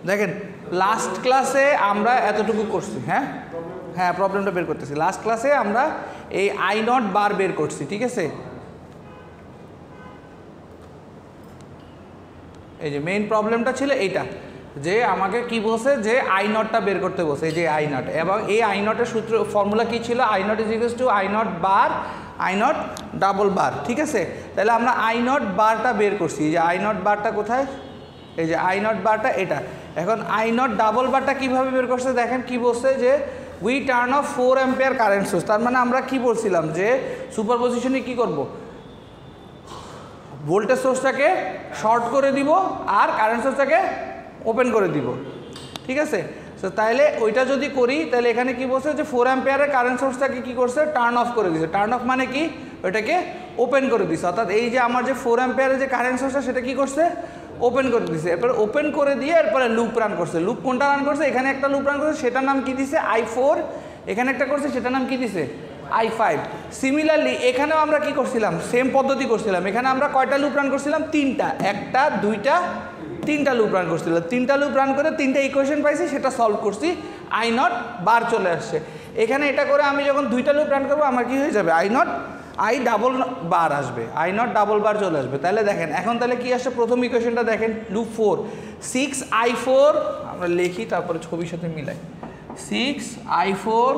দেখেন লাস্ট ক্লাসে আমরা এতটুকু করছি। হ্যাঁ হ্যাঁ, প্রবলেমটা বের করতেছি। লাস্ট ক্লাসে আমরা এই আই নট বার বের করছি, ঠিক আছে? এই যে মেইন প্রবলেমটা ছিল এইটা, যে আমাকে কি বলছে যে আই নটটা বের করতে বলছে, এই যে আই নট। এবং এই আই নটের সূত্র ফর্মুলা কি ছিল? I not is equals two I not bar I not double বার, ঠিক আছে? তাহলে আমরা আই নট বারটা বের করছি। এই যে আই নট বারটা কোথায়? এই যে আই নট বারটা এটা। এখন আই নট ডাবল বারটা কীভাবে বের করছে দেখেন, কি বলছে যে we turn of 4 ampere current source. তার মানে আমরা কি বলছিলাম যে সুপারপজিশনে কি করব, ভোল্টেজ সোর্সটাকে শর্ট করে দিব আর কারেন্ট সোর্সটাকে ওপেন করে দিব, ঠিক আছে? তো তাইলে ওইটা যদি করি তাহলে এখানে কি বলছে যে 4 অ্যাম্পিয়ারের কারেন্ট সোর্সটাকে কি করছে, টার্ন অফ করে দিয়েছে। টার্ন অফ মানে কি, ওইটাকে ওপেন করে দিছে। অর্থাৎ এই যে আমার যে 4 অ্যাম্পিয়ারের যে কারেন্ট সোর্সটা সেটা কি করছে, ওপেন করে দিছে। এরপরে ওপেন করে দিয়ে এরপরে লুপ রান করছে। লুপ কোনটা রান করছে? এখানে একটা লুপ রান করছে, সেটার নাম কি দিছে, I4। এখানে একটা করছে, সেটার নাম কি দিছে, I5। সিমিলারলি এখানেও আমরা কি করছিলাম, সেম পদ্ধতি করছিলাম। এখানে আমরা কয়টা লুপ রান করছিলাম, তিনটা, একটা দুইটা তিনটা লুপ রান করছিলাম। তিনটা লুপ রান করে তিনটা ইকুয়েশন পাইছি, সেটা সলভ করছি, আই নট বার চলে আসছে। এখানে এটা করে আমি যখন দুইটা লুপ রান করবো আমার কি হয়ে যাবে, আই ডাবল বার আসবে, আই নট ডাবল বার চলে আসবে। তাহলে দেখেন এখন তাহলে কি আসছে, প্রথম ইকুয়েশনটা দেখেন, লুপ 4 6i4, আমরা লিখি তারপরে ছবির সাথে মিলাই। 6i4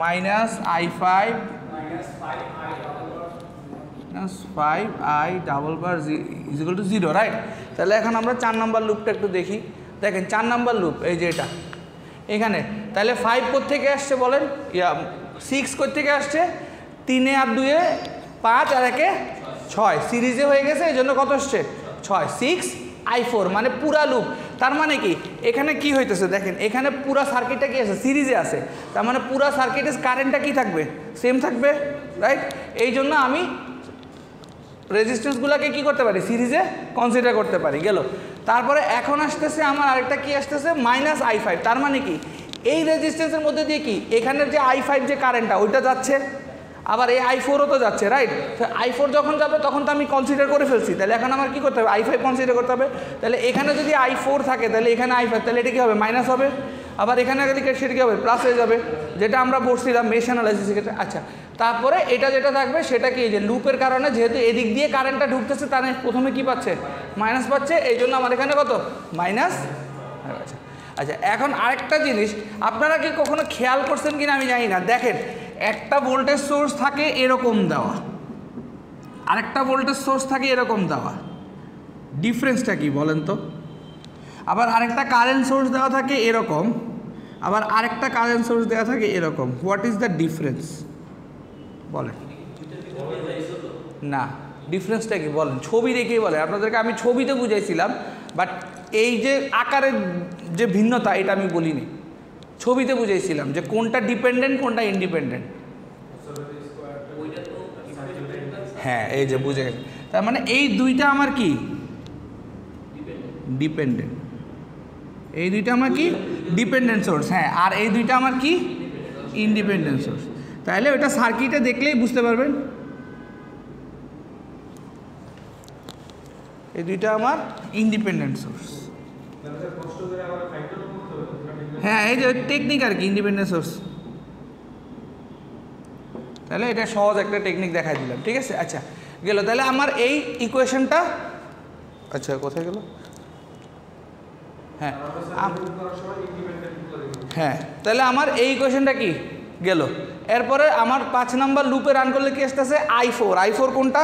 minus i5 5i double bar is equal to 0, right? তাহলে এখন আমরা 4 নম্বর লুপটা একটু দেখি। দেখেন 4 নম্বর লুপ, এই যে এটা এখানে। তাহলে 5 কোত্থেকে আসছে বলেন, 6 কোত্থেকে আসছে, 3 আর 2 5 আর 1 6, সিরিজে হয়ে গেছে, এই জন্য কত আসছে 6। 6i4 মানে পুরা লুপ। তার মানে কি এখানে কি হইতেছে দেখেন, এখানে পুরা সার্কিটটা কি আছে, সিরিজে আছে। তার মানে পুরা সার্কিটের কারেন্টটা কি থাকবে, সেম থাকবে, রাইট? এই জন্য আমি রেজিস্ট্যান্সগুলোকে কি করতে পারি, সিরিজে কনসিডার করতে পারি। গেল। তারপরে এখন আসতেছে আমার আরেকটা কি আসতেছে, মাইনাস i5। তার মানে কি এই রেজিস্ট্যান্সের মধ্যে দিয়ে কি এখানের যে i5 যে কারেন্টটা ওইটা যাচ্ছে, আবার এই i4ও তো যাচ্ছে, রাইট? তো i4 যখন যাবে তখন তো আমি কনসিডার করে ফেলছি, তাহলে এখন আমার কি করতে হবে, i5 কনসিডার করতে হবে। তাহলে এখানে যদি i4 থাকে তাহলে এখানে i5, তাহলে এটা কি হবে, মাইনাস হবে। আবার এখানে দিকে সেটা কী হবে, প্লাস হয়ে যাবে, যেটা আমরা পড়ছিলাম মেশ অ্যানালাইসিসের ক্ষেত্রে। আচ্ছা, তারপরে এটা যেটা থাকবে সেটা কি, যে লুপের কারণে যেহেতু এদিক দিয়ে কারেন্টটা ঢুকতেছে, তার প্রথমে কি পাচ্ছে, মাইনাস পাচ্ছে, এই জন্য আমার এখানে কত, মাইনাস। আচ্ছা আচ্ছা, এখন আরেকটা জিনিস আপনারা কি কখনো খেয়াল করছেন কিনা আমি জানি না, দেখেন একটা ভোল্টেজ সোর্স থাকে এরকম দেওয়া, আরেকটা ভোল্টেজ সোর্স থাকে এরকম দেওয়া, ডিফারেন্সটা কি বলেন তো? আবার আরেকটা কারেন্ট সোর্স দেওয়া থাকে এরকম, আবার আরেকটা কারেন্ট সোর্স দেওয়া থাকে এরকম। হোয়াট ইজ দ্য ডিফারেন্স বলেন? না, ডিফারেন্সটা কি বলেন? ছবি দেখেই বলেন। আপনাদেরকে আমি ছবিতে বুঝাইছিলাম, বাট এই যে আকারের যে ভিন্নতা এটা আমি বলিনি, ছবিতে বুঝাইছিলাম যে কোনটা ডিপেন্ডেন্ট কোনটা ইন্ডিপেন্ডেন্ট। হ্যাঁ, এই যে বুঝে গেছে। তার মানে এই দুইটা আমার কি ডিপেন্ডেন্ট, এই দুইটা আমার কি ডিপেন্ডেন্ট সোর্স। হ্যাঁ, আর এই দুইটা আমার কি ইন্ডিপেন্ডেন্ট সোর্স। তাহলে ওটা সার্কিটে দেখলেই বুঝতে পারবেন, এই দুইটা আমার ইন্ডিপেন্ডেন্ট সোর্স। হ্যাঁ, এই যে টেকনিক আর কি, ইন্ডিপেন্ডেন্ট সোর্স। তাহলে এটা সহজ একটা টেকনিক দেখাই দিলাম, ঠিক আছে? আচ্ছা, গেল। তাহলে আমার এই ইকুয়েশনটা, আচ্ছা কোথায় গেল? হ্যাঁ হ্যাঁ, তাহলে আমার এই ইকুয়েশনটা কি গেল। এরপরে আমার 5 নম্বর লুপে রান করলে কি আসতেছে, i4 কোনটা,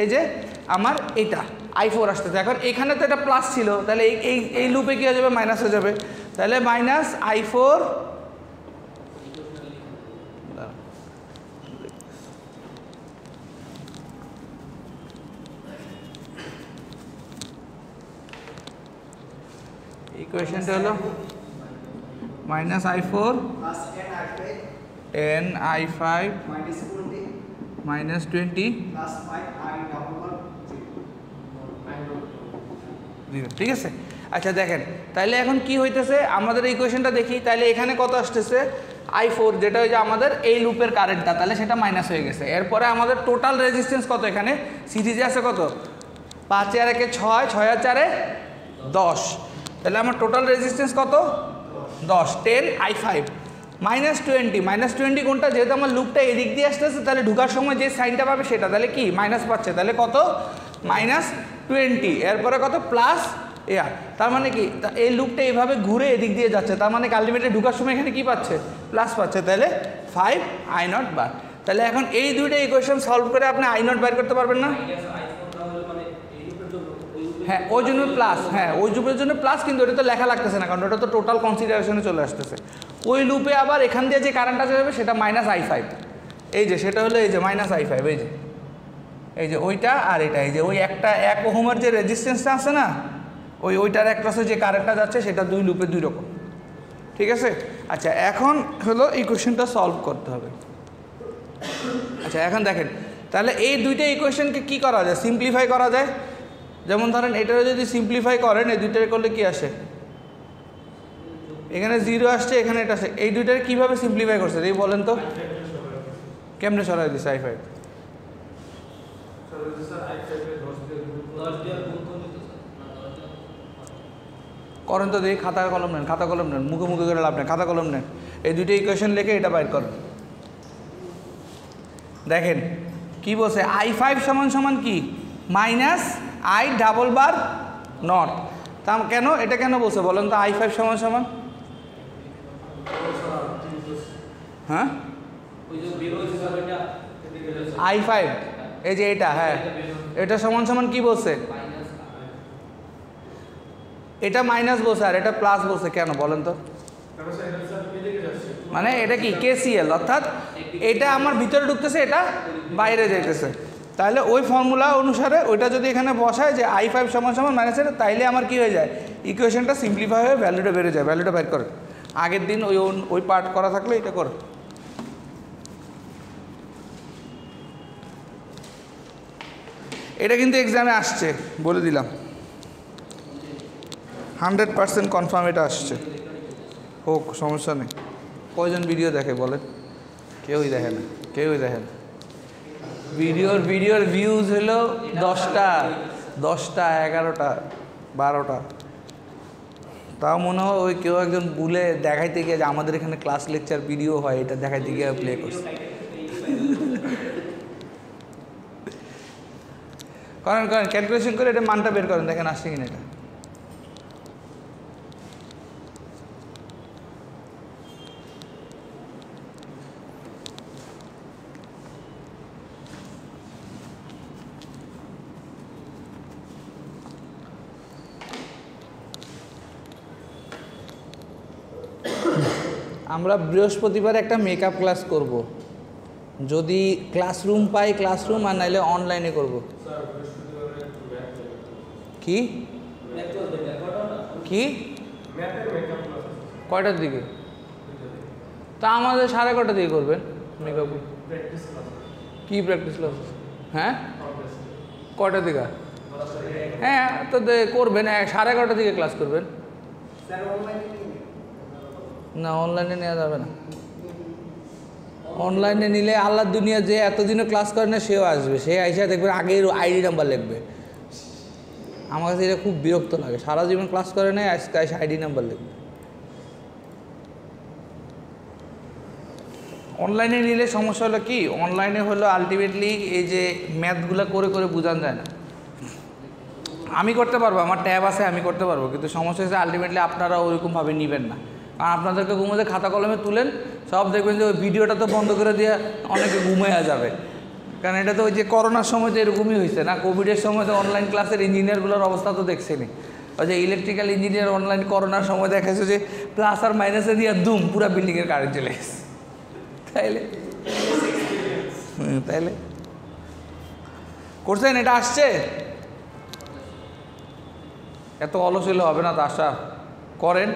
এই যে আমার এটা i4 আসতেছে। এখন এখানে তো এটা প্লাস ছিল, তাহলে এই লুপে কি হয়ে যাবে, মাইনাস হয়ে যাবে। তাহলে মাইনাস i4 ইকুয়েশনটা হলো minus i4 10i5 minus 20 plus 5i double bar 0, ঠিক আছে? আচ্ছা দেখেন, তাহলে এখন কি হইতেছে আমাদের ইকুয়েশনটা দেখি। তাহলে এখানে কত আসতেছে, i4, যেটা হচ্ছে আমাদের এই লুপের কারেন্টটা, তাহলে সেটা মাইনাস হয়ে গেছে। এরপরে আমাদের টোটাল রেজিস্ট্যান্স কত, এখানে সিরিজে আছে কত 5 আর 1 6, 6 আর 4 10, তাহলে আমার টোটাল রেজিস্ট্যান্স কত 10, 10 I5 -20 কোনটা, যেহেতু আমার লুপটা এদিক দিয়ে আসতেছে তাহলে ঢোকার সময় যে সাইনটা পাবে সেটা, তাহলে কি মাইনাস পাচ্ছে, তাহলে কত -20, এরপরে কত প্লাস এয়ার, তার মানে কি এই লুপটা এইভাবে ঘুরে এদিক দিয়ে যাচ্ছে, তার মানে আলটিমেটলি ঢোকার সময় এখানে কি পাচ্ছে প্লাস পাচ্ছে, তাহলে 5I0 বার। তাহলে এখন এই দুইটা ইকুয়েশন সলভ করে আপনি I0 বের করতে পারবেন না? হ্যাঁ ওই জন্য প্লাস, হ্যাঁ ওই লুপের জন্য প্লাস, কিন্তু ওটা তো লেখা লাগতেছে না কারণ ওটা তো টোটাল কনসিডারেশনে চলে আসতেছে। ওই লুপে আবার এখান দিয়ে যে কারেন্টটা যাবে সেটা -I5, এই যে সেটা হলো এই যে -I5, এই যে ওইটা আর এটা, এই যে ওই একটা 1 ওহমের যে রেজিস্ট্যান্সটা আছে না ওইটার একটা যে কারেন্টটা যাচ্ছে সেটা দুই লুপে দুই রকম, ঠিক আছে। আচ্ছা এখন হলো ইকুয়েশনটা সলভ করতে হবে। আচ্ছা এখন দেখেন তাহলে এই দুইটা ইকুয়েশনকে কি করা যায়, সিম্পলিফাই করা যায়। যেমন ধরেন এটারও যদি সিম্পলিফাই করেন এই দুইটার করলে কি আসে, এখানে 0 আসছে, এখানে এটা আসে, এই দুইটার কীভাবে সিম্পলিফাই করছে এই বলেন তো, কেমনে সরাই দিচ্ছে I5? করেন তো দেখি, খাতা কলম নেন, মুখে মুখে করে লাভ নেন, খাতা কলম নেন, এই দুইটা ইকুয়েশন লিখে এটা বাইর করেন। দেখেন কি বলছে, I5 সমান কি -I⁻⁴, তা কেন এটা কেন বলছে বলেন তো, I5 সমান হ্যাঁ I5 এই যে এটা, হ্যাঁ এটা সমান কি বলছে, এটা মাইনাস বলছে আর এটা প্লাস বলছে, কেন বলেন তো? মানে এটা কি KCL, অর্থাৎ এটা আমার ভিতরে ঢুকতেছে এটা বাইরে যাইতেছে, তাহলে ওই ফর্মুলা অনুসারে ওইটা যদি এখানে বসায় যে I5 সমান -, তাইলে আমার কি হয়ে যায়, ইকুয়েশনটা সিম্পলিফাই হয়ে ভ্যালুটা বেড়ে যায়। ভ্যালুটা বের করে আগের দিন ওই পার্ট করা থাকলে এটা করো। এটা কিন্তু এক্সামে আসছে বলে দিলাম, 100% কনফার্ম এটা আসছে, হোক সমস্যা নেই। কয়জন ভিডিও দেখে বলেন? কেউই দেখে না, ভিডিওর ভিউজ হলো 10টা, 11টা 12টা, তাও মনে হয় ওই কেউ একজন ভুলে দেখাইতে গিয়ে যে আমাদের এখানে ক্লাস লেকচার ভিডিও হয়, এটা দেখাইতে গিয়ে প্লে করছে। করেন ক্যালকুলেশন করে এটা মানটা বের করেন, দেখেন আসছে কিনা এটা। আমরা বৃহস্পতিবার একটা মেকআপ ক্লাস করব, যদি ক্লাসরুম পাই ক্লাসরুম, আর নাইলে অনলাইনে করব। কি কয়টার দিকে? তা আমাদের 11:30 দিকে করবেন মেকআপ। কি প্র্যাকটিস ক্লাস? হ্যাঁ কয়টার দিকে? হ্যাঁ তো করবেন 11:30 দিকে ক্লাস করবেন। না অনলাইনে নেওয়া যাবে না, অনলাইনে নিলে আল্লাহর দুনিয়া যে এতদিনও ক্লাস করে না সেও আসবে, সে আইসা দেখবেন আগের ID নাম্বার লিখবে। আমার কাছে এটা খুব বিরক্ত লাগে, সারা জীবন ক্লাস করে নেয়, আজকে এসে ID নাম্বার লিখবে। অনলাইনে নিলে সমস্যা হলো কি, অনলাইনে হলো আলটিমেটলি এই যে ম্যাথগুলো করে বোঝান যায় না। আমি করতে পারবো, আমার ট্যাব আছে, আমি করতে পারবো, কিন্তু সমস্যা হচ্ছে আলটিমেটলি আপনারা ওইরকমভাবে নেবেন না। কারণ আপনাদেরকে ঘুমোতে খাতা কলমে তুলেন সব, দেখবেন যে ওই ভিডিওটা তো বন্ধ করে দিয়ে অনেকে ঘুমাইয়া যাবে। কারণ এটা তো ওই যে করোনার সময় তো এরকমই হয়েছে না, কোভিডের সময় তো অনলাইন ক্লাসের ইঞ্জিনিয়ারগুলোর অবস্থা তো দেখছেনি। ওই যে ইলেকট্রিক্যাল ইঞ্জিনিয়ার অনলাইন করোনার সময় দেখাচ্ছে যে প্লাস আর মাইনাসে দিয়ে দুম পুরা বিল্ডিংয়ের কারেন্ট চলে গেছে। তাইলে করছেন, এটা আসছে, এত অলস হলে হবে না, তো আশা করেন।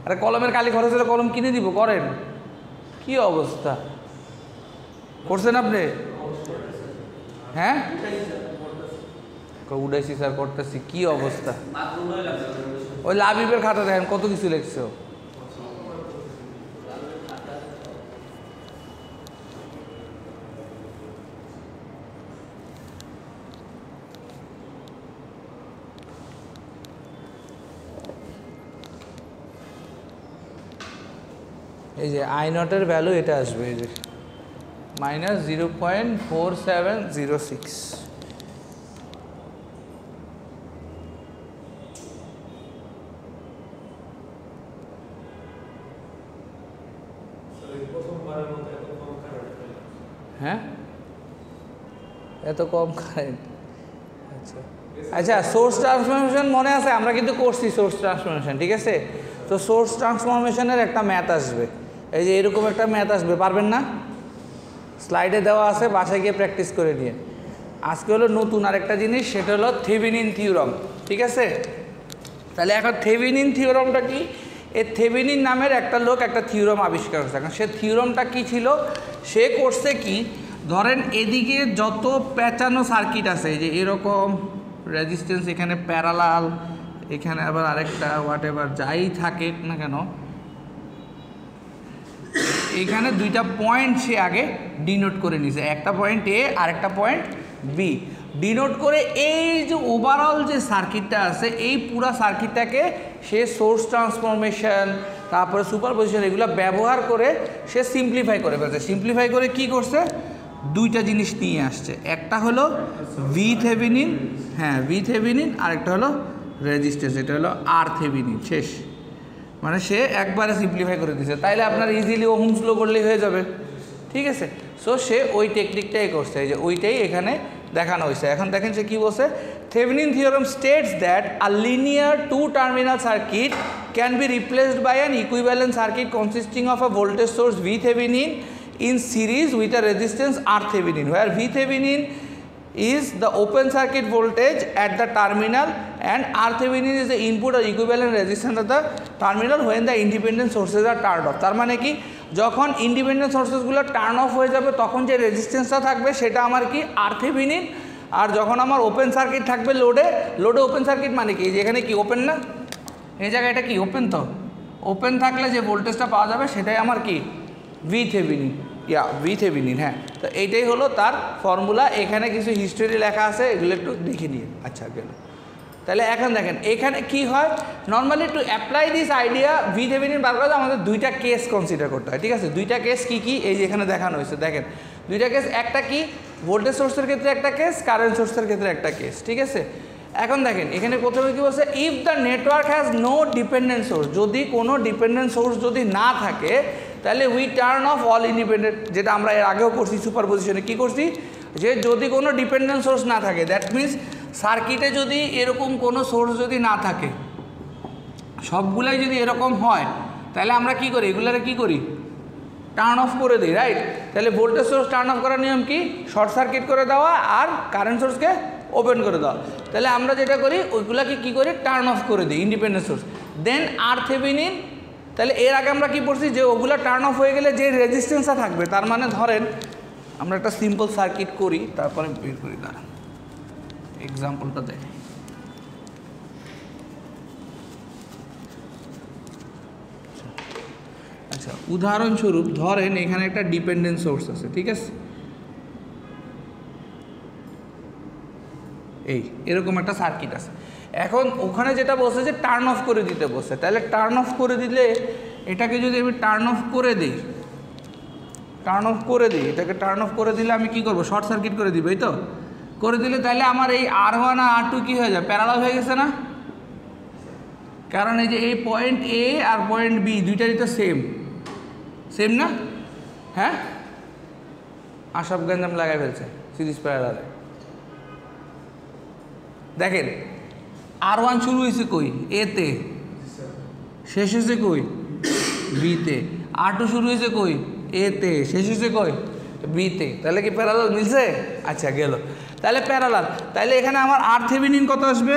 আরে কলমের কালি খরচ হলে কলম কিনে দিব, করেন। কি অবস্থা করছেন আপনি? হ্যাঁ উঠাইছি স্যার, করতেছি, কি অবস্থা। ওই লাবিবের খাতা দেখেন কত কিছু লিখছে। এই যে আই নটের ভ্যালু এটা আসবে, এই যে মাইনাস 0.4706। হ্যাঁ, এত কম কারেন্ট। আচ্ছা আচ্ছা, সোর্স ট্রান্সফরমেশন মনে আছে, আমরা কিন্তু করছি সোর্স ট্রান্সফরমেশন, ঠিক আছে? তো সোর্স ট্রান্সফরমেশনের একটা ম্যাথ আসবে, এই যে এরকম একটা ম্যাথ আসবে, পারবেন না? স্লাইডে দেওয়া আছে, বাসায় গিয়ে প্র্যাকটিস করে নিয়ে। আজকে হলো নতুন আরেকটা জিনিস, সেটা হলো থেভেনিন থিওরাম, ঠিক আছে? তাহলে এখন থেভেনিন থিওরামটা কি? এই থেভেনিন নামের একটা লোক একটা থিওরাম আবিষ্কার করছে। এখন সে থিওরামটা কি ছিল? সে করছে কি, ধরেন এদিকে যত পেঁচানো সার্কিট আছে, এই যে এরকম রেজিস্ট্যান্স, এখানে প্যারালাল, এখানে আবার আরেকটা হোয়াট এভার যাই থাকে না কেন, এইখানে দুইটা পয়েন্ট সে আগে ডিনোট করে নিছে, একটা পয়েন্ট এ আর একটা পয়েন্ট বি। ডিনোট করে এই যে ওভারঅল যে সার্কিটটা আছে, এই পুরো সার্কিটটাকে সে সোর্স ট্রান্সফরমেশন, তারপরে সুপারপজিশন, এগুলো ব্যবহার করে সে সিম্পলিফাই করে ফেলছে। সিম্পলিফাই করে কি করছে? দুইটা জিনিস নিয়ে আসছে, একটা হলো ভি থেভেনিন, হ্যাঁ ভি থেভেনিন, আর একটা হলো রেজিস্ট্যান্স, এটা হলো আর থেভেনিন। শেষ, মানে সে একবারে সিম্পলিফাই করে দিয়েছে। তাইলে আপনার ইজিলি ওহমস ল করলেই হয়ে যাবে, ঠিক আছে? সো সে ওই টেকনিকটাই করছে, এই যে ওইটাই এখানে দেখানো হয়েছে। এখন দেখেন সে কী বলছে, Thevenin theorem states that a linear two terminal circuit can be replaced by an equivalent circuit consisting of a voltage source V Thevenin in series with a resistance R Thevenin, where V Thevenin is the open circuit voltage at the terminal and R Thevenin is the input or equivalent resistance at the terminal when the independent sources are turned off. তার মানে কি, যখন independent সোর্সেসগুলো turn off হয়ে যাবে তখন যে রেজিস্ট্যান্সটা থাকবে সেটা আমার কি R Thevenin, আর যখন আমার ওপেন সার্কিট থাকবে লোডে ওপেন সার্কিট মানে কি, যেখানে কি ওপেন না, এই জায়গায় এটা কি ওপেন, তো ওপেন থাকলে যে ভোল্টেজটা পাওয়া যাবে সেটাই আমার কি ভি থেভেনিন, ভি থেভেনিন। হ্যাঁ, তো এইটাই হলো তার ফর্মুলা। এখানে কিছু হিস্টোরি লেখা আছে, এগুলো একটু দেখে নিয়ে। আচ্ছা গেল, তাহলে এখন দেখেন এখানে কি হয়, normally to apply this idea V Thevenin বার করা আমাদের দুইটা কেস কনসিডার করতে হয়, ঠিক আছে? দুইটা কেস কি কি, এই যে এখানে দেখানো হয়েছে, দেখেন দুইটা কেস, একটা কি ভোল্টেজ সোর্সের ক্ষেত্রে একটা কেস, কারেন্ট সোর্সের ক্ষেত্রে একটা কেস, ঠিক আছে? এখন দেখেন এখানে প্রথমে কি বলছে, if the network has no dependent source, যদি কোনো ডিপেন্ডেন্ট সোর্স যদি না থাকে তাহলে we turn off all independent, যেটা আমরা এর আগেও করছি সুপারপজিশনে। কী করছি, যে যদি কোনো ডিপেন্ডেন্ট সোর্স না থাকে, দ্যাট মিনস সার্কিটে যদি এরকম কোনো সোর্স যদি না থাকে, সবগুলাই যদি এরকম হয়, তাহলে আমরা কি করি, এগুলারে কি করি, টার্ন অফ করে দিই, রাইট? তাহলে ভোল্টেজ সোর্স টার্ন অফ করার নিয়ম কি, শর্ট সার্কিট করে দেওয়া আর কারেন্ট সোর্সকে ওপেন করে দেওয়া। তাহলে আমরা যেটা করি ওইগুলাকে কী করি, টার্ন অফ করে দিই, ইন্ডিপেন্ডেন্ট সোর্স। দেন আর থেভেনিন, তাহলে এর আগে আমরা কি পড়ছি, যে ওগুলো টার্ন অফ হয়ে গেলে যে রেজিস্ট্যান্সটা থাকবে, তার মানে ধরেন আমরা একটা সিম্পল সার্কিট করি, তারপরে বের করি, দাঁড়ান এক্সাম্পলটা দেখি। আচ্ছা, উদাহরণস্বরূপ ধরেন এখানে একটা ডিপেন্ডেন্ট সোর্স আছে, ঠিক আছে? এই এরকম একটা সার্কিট আছে। এখন ওখানে যেটা বলছে যে টার্ন অফ করে দিতে বলছে, তাহলে টার্ন অফ করে দিলে এটাকে যদি আমি টার্ন অফ করে দিই, এটাকে টার্ন অফ করে দিলে আমি কি করব, শর্ট সার্কিট করে দিব, এই তো করে দিলে তাহলে আমার এই R1 আর R2 কি হয়ে যায়, প্যারালাল হয়ে গেছে না? কারণ এই যে এই পয়েন্ট এ আর পয়েন্ট বি দুইটারই তো সেম না? হ্যাঁ, আশাব গঞ্জাম লাগাই ফেলছে সিরিজ প্যারালালে। দেখেন R1 শুরু হয়েছে কই, এতে, শেষ হয়েছে কই, বিতে। R2 শুরু হয়েছে কই, এতে, শেষ হয়েছে কই, বিতে। তাহলে কি প্যারালাল মিলছে? আচ্ছা গেল, তাহলে প্যারালাল। তাহলে এখানে আমার আর থেভেনিন কত আসবে,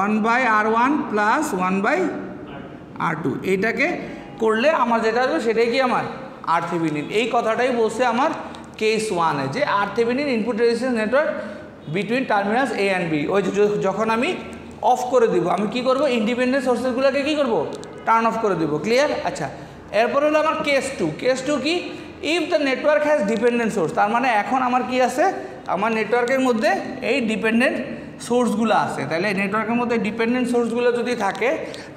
1/R1 প্লাস 1/R2। এইটাকে করলে আমার যেটা আসবে সেটাই কি আমার আর থেভেনিন। এই কথাটাই বলছে আমার কেস 1-এ, যে R Thevenin input resistance network between terminals A and B. ওই যখন আমি অফ করে দিব, আমি কি করব, ইন্ডিপেন্ডেন্ট সোর্সেসগুলোকে কি করব, টার্ন অফ করে দিব। ক্লিয়ার? আচ্ছা, এরপর হলো আমার কেস 2। কেস 2 কি, if the network has dependent source, তার মানে এখন আমার কি আছে, আমার নেটওয়ার্কের মধ্যে এই ডিপেন্ডেন্ট সোর্সগুলো আছে। তাহলে নেটওয়ার্কের মধ্যে ডিপেন্ডেন্ট সোর্সগুলো যদি থাকে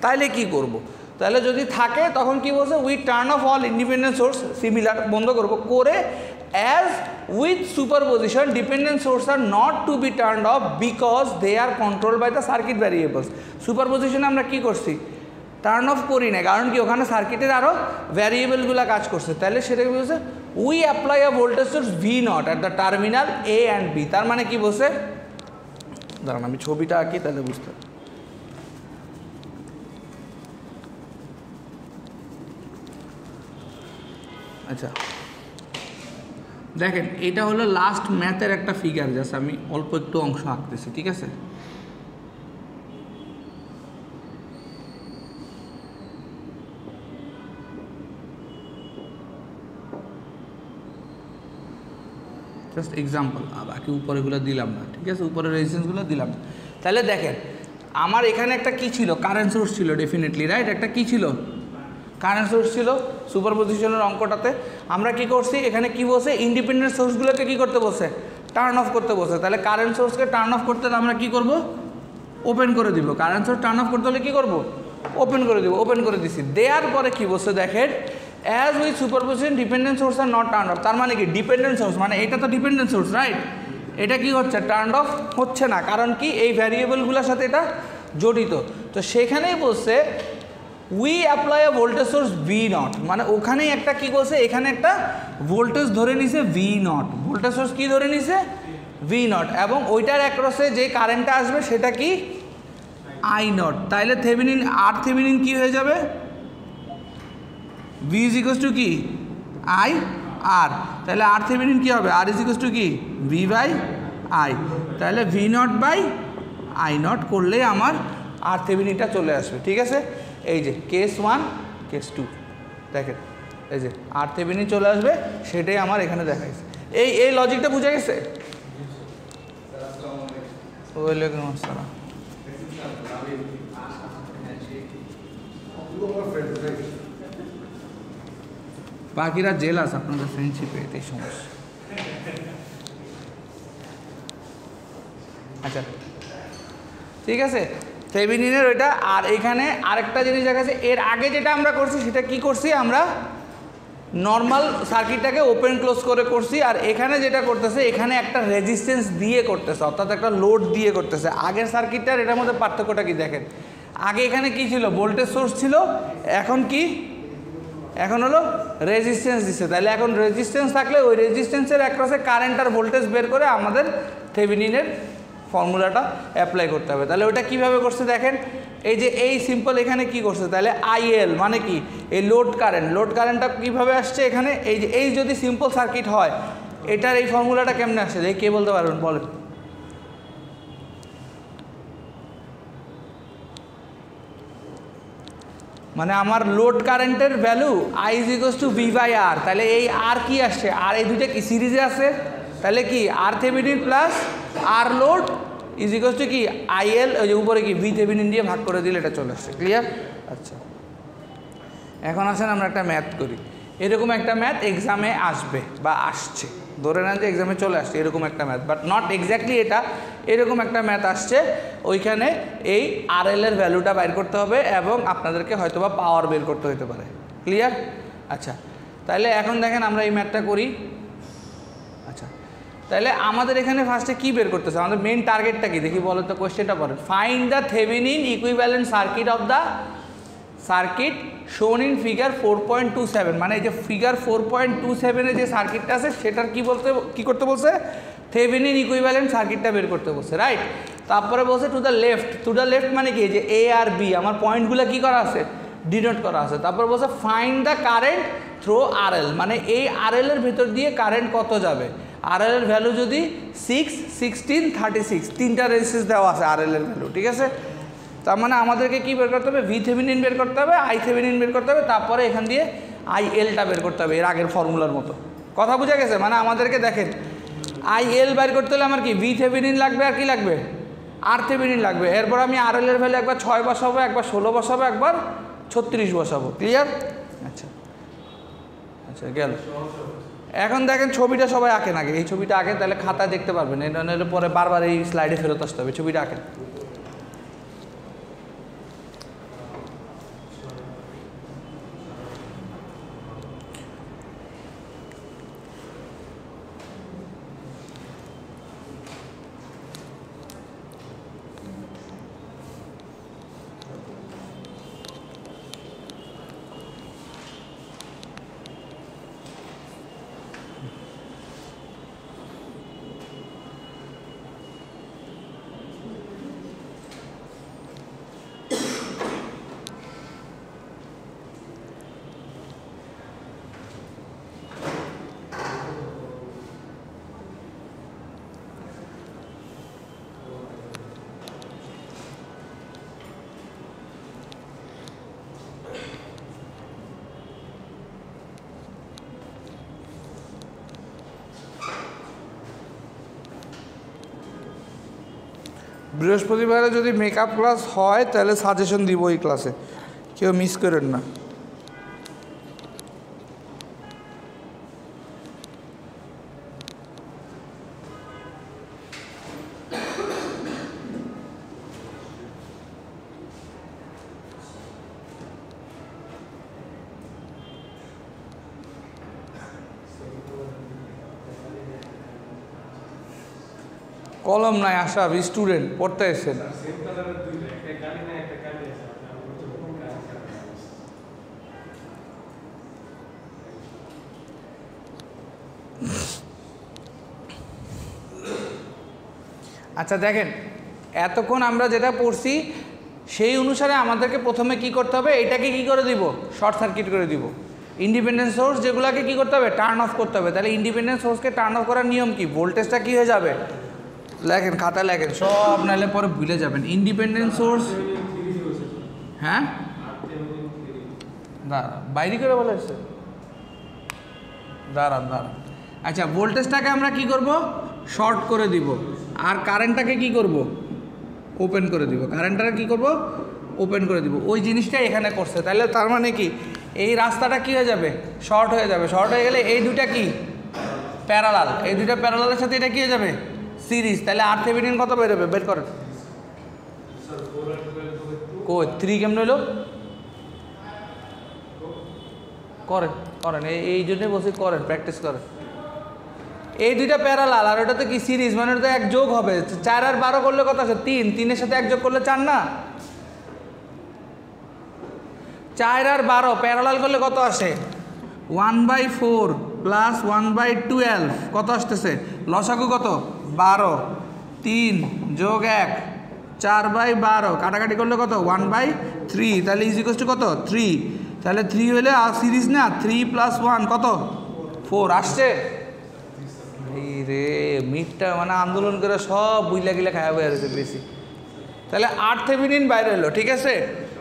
তাহলে কি করব, তাহলে যদি থাকে তখন কি বলছে, we turn off all independent source, similar বন্ধ করব করে, as with superposition dependent source are not to be turn off because they are control by the circuit variables. সুপারপোজিশনে আমরা কি করছি, টার্ন অফ করি না, কারণ কি ওখানে সার্কিটের আরও ভ্যারিয়েবলগুলো কাজ করছে। তাহলে সেটাকে বলছে we apply a voltage source V naught at the terminal A and B. তার মানে কি বলছে, দাঁড়ান আমি ছবিটা আঁকি তাহলে বুঝতে। আচ্ছা দেখেন, এটা হলো লাস্ট ম্যাথের একটা ফিগার, জাস্ট আমি অল্প একটু অংশ আঁকতেছি, ঠিক আছে। জাস্ট এক্সাম্পল, বাকি উপরেগুলো দিলাম না, ঠিক আছে, উপরে রেজিস্ট্যান্সগুলো দিলাম না। তাহলে দেখেন আমার এখানে একটা কি ছিল, কারেন্ট সোর্স ছিল ডেফিনেটলি, রাইট। একটা কি ছিল, কারেন্ট সোর্স ছিল। সুপারপোজিশনের অঙ্কটাতে আমরা কি করছি, এখানে কি বলছে, ইন্ডিপেন্ডেন্ট সোর্সগুলোকে কি করতে বলছে, টার্ন অফ করতে বলছে। তাহলে কারেন্ট সোর্সকে টার্ন অফ করতে হলে আমরা কি করব, ওপেন করে দিব। কারেন্ট সোর্স টার্ন অফ করতে হলে কি করব, ওপেন করে দিব। ওপেন করে দিছি, দেওয়ার পরে কি বলছে দেখেন, as with superposition dependent source are not turn off. তার মানে কি, ডিপেন্ডেন্ট সোর্স মানে এটা তো ডিপেন্ডেন্ট সোর্স, রাইট। এটা কি হচ্ছে, টার্ন অফ হচ্ছে না, কারণ কি এই ভ্যারিয়েবলগুলোর সাথে এটা জড়িত। তো সেখানেই বলছে we apply a voltage source V not, মানে ওখানেই একটা কি বলছে, এখানে একটা ভোল্টেজ ধরে নিছে ভি নট, ভোল্টেজ সোর্স কি ধরে নিছে ভি নট, এবং ওইটার অ্যাক্রসে যে কারেন্টটা আসবে সেটা কি আই নট। তাইলে থেভেনিন আর থেভেনিন কি হয়ে যাবে, ভি ইজ ইকুয়ালস টু কি আই আর। তাহলে আর থেভেনিন কী হবে, আর ইজ ইকুয়ালস টু কি ভি বাই আই। তাহলে V naught by I naught করলে আমার আর থেভেনিনটা চলে আসবে, ঠিক আছে। এই যে কেস 1 কেস 2 দেখেন, এই যে আর থেভেনিন চলে আসবে, সেটাই আমার এখানে দেখাইছে। এই লজিকটা বুঝে গেছে। ওয়ালাইকুম আসসালাম। বাকিরা জেলাস আপনাদের ফ্রেন্ডশিপে, এটাই সমস্যা। আচ্ছা ঠিক আছে, থেভেনিনের ওইটা। আর এখানে আরেকটা জিনিস দেখা যাচ্ছে, এর আগে যেটা আমরা করছি সেটা কি করছি, আমরা নর্মাল সার্কিটটাকে ওপেন ক্লোজ করে করছি। আর এখানে যেটা করতেছে, এখানে একটা রেজিস্ট্যান্স দিয়ে করতেছে, অর্থাৎ একটা লোড দিয়ে করতেছে। আগের সার্কিটটার এটার মধ্যে পার্থক্যটা কি দেখেন, আগে এখানে কি ছিল, ভোল্টেজ সোর্স ছিল, এখন কি, এখন হলো রেজিস্ট্যান্স দিচ্ছে। তাহলে এখন রেজিস্ট্যান্স থাকলে ওই রেজিস্ট্যান্সের অ্যাক্রসে কারেন্ট আর ভোল্টেজ বের করে আমাদের থেভেনিনের ফর্মুলাটা অ্যাপ্লাই করতে হবে। তাহলে ওটা কীভাবে করছে দেখেন, এই যে এই সিম্পল এখানে কি করছে, তাহলে আইএল মানে কি, এই লোড কারেন্টটা কীভাবে আসছে এখানে, এই যে এই যদি সিম্পল সার্কিট হয়, এটার এই ফর্মুলাটা কেমনে আসছে, এই কে বলতে পারবেন বলেন। মানে আমার লোড কারেন্টের value I is equals to V by R. তাহলে এই আর কি আসছে, আর এই দুইটা কি সিরিজে আছে, তাহলে কি R Thevenin plus R load is equals to কি আইএল, ওই যে উপরে কি ভি থেভেনিন দিয়ে ভাগ করে দিলে এটা চলে আসছে, ক্লিয়ার। আচ্ছা এখন আসেন আমরা একটা ম্যাথ করি। এরকম একটা ম্যাথ এক্সামে আসবে বা আসছে, ধরে নেন যে এক্সামে চলে আসছে এরকম একটা ম্যাথ, বাট নট এক্স্যাক্টলি এটা, এরকম একটা ম্যাথ আসছে। ওইখানে এই আরএল এর ভ্যালুটা বের করতে হবে এবং আপনাদেরকে হয়তোবা পাওয়ার বের করতে হতে পারে, ক্লিয়ার। আচ্ছা তাহলে এখন দেখেন আমরা এই ম্যাথটা করি। আচ্ছা তাহলে আমাদের এখানে ফার্স্টে কি বের করতেছে, আমাদের মেইন টার্গেটটা কি দেখি বলো তো, কোয়েশ্চেনটা পড়েন। Find the Thevenin equivalent circuit of the circuit শোন ইন ফিগার 4.27, মানে এই যে ফিগার 4.27 যে সার্কিটটা আছে সেটার কি করতে বলছে, থেভেনিন ইকুইভ্যালেন্ট সার্কিটটা বের করতে বলছে, রাইট। তারপরে বলছে টু দ্য লেফট মানে কি, যে এ আর বি আমার পয়েন্টগুলো কি করা আছে, ডিনোট করা আছে। তারপর বলছে find the current through RL, মানে এই আরএল এর ভিতর দিয়ে কারেন্ট কত যাবে। আরএল এর ভ্যালু যদি 6, 16, 36 তিনটা রেজিস্ট্যান্স দেওয়া আছে আরএল এর ভ্যালু, ঠিক আছে। তার মানে আমাদেরকে কি বের করতে হবে, ভি থেভেনিন বের করতে হবে, আই থেভেনিন বের করতে হবে, তারপরে এখান দিয়ে আইএলটা বের করতে হবে এর আগের ফর্মুলার মতো। কথা বোঝা গেছে, মানে আমাদেরকে দেখেন আইএল বের করতে হলে আমার কি ভি থেভেনিন লাগবে আর কি লাগবে, আর থেভেনিন লাগবে। এরপর আমি আরএল এর ভ্যালু একবার 6 বসাবো, একবার 16 বসাবো, একবার 36 বসাবো, ক্লিয়ার। আচ্ছা আচ্ছা গেল। এখন দেখেন ছবিটা সবাই আঁকেন আগে, এই ছবিটা আঁকেন তাহলে খাতা দেখতে পারবেন, এটা নিলে পরে বারবার এই স্লাইডে ফেরত আসতে হবে। ছবিটা আঁকেন। বৃহস্পতিবারে যদি মেকআপ ক্লাস হয় তাহলে সাজেশন দিব এই ক্লাসে, কেউ মিস করেন না। কলম নাই আশরাফ, স্টুডেন্ট পড়তে এসেছেন। আচ্ছা দেখেন, এতক্ষণ আমরা যেটা পড়ছি সেই অনুসারে আমাদেরকে প্রথমে কি করতে হবে, এটাকে কি করে দিব, শর্ট সার্কিট করে দিব। ইন্ডিপেন্ডেন্ট সোর্স যেগুলোকে কি করতে হবে, টার্ন অফ করতে হবে। তাহলে ইন্ডিপেন্ডেন্ট সোর্সকে টার্ন অফ করার নিয়ম কি, ভোল্টেজটা কি হয়ে যাবে, লেখেন খাতা লেখেন, সব নাহলে পরে ভুলে যাবেন। ইন্ডিপেন্ডেন্ট সোর্স, হ্যাঁ দাঁড়া বাইরে করে বলে এসছে, দাঁড়ান। আচ্ছা, ভোল্টেজটাকে আমরা কি করব, শর্ট করে দিব, আর কারেন্টটাকে কি করব, ওপেন করে দিব। কারেন্টটাকে কি করব, ওপেন করে দিব। ওই জিনিসটা এখানে করছে। তাহলে তার মানে কি, এই রাস্তাটা কি হয়ে যাবে, শর্ট হয়ে যাবে। শর্ট হয়ে গেলে এই দুইটা কি প্যারালাল, এই দুইটা প্যারালালের সাথে এটা কি হয়ে যাবে, সিরিজ। তাহলে RThevenin কত বেরোবে, বের করেন। কই 3 কেমন হলো, করেন এই জন্যই বলছি করেন, প্র্যাকটিস করেন। এই দুইটা প্যারালাল আর ওটাতে কি সিরিজ, মানে ওটা এক যোগ হবে। 4 আর 12 করলে কত আছে, 3, 3-এর সাথে এক যোগ করলে 4 না। 4 আর 12 প্যারালাল করলে কত আসে, 1/4 প্লাস 1/12 কত আসতেছে, লসাগু কত 12, 3 যোগ 1 4/12, কাটাকাটি করলে কত 1/3, তাহলে ইজ ইকুয়াল টু কত 3। তাহলে 3 হলে আর সিরিজ না, 3 + 1 কত 4 আসছে। এই রে মিটটা মানে আন্দোলন করে সব বুইলা গিলা খাওয়া বের হয়েছে বেশি। তাহলে RThevenin বাইরে হলো, ঠিক আছে।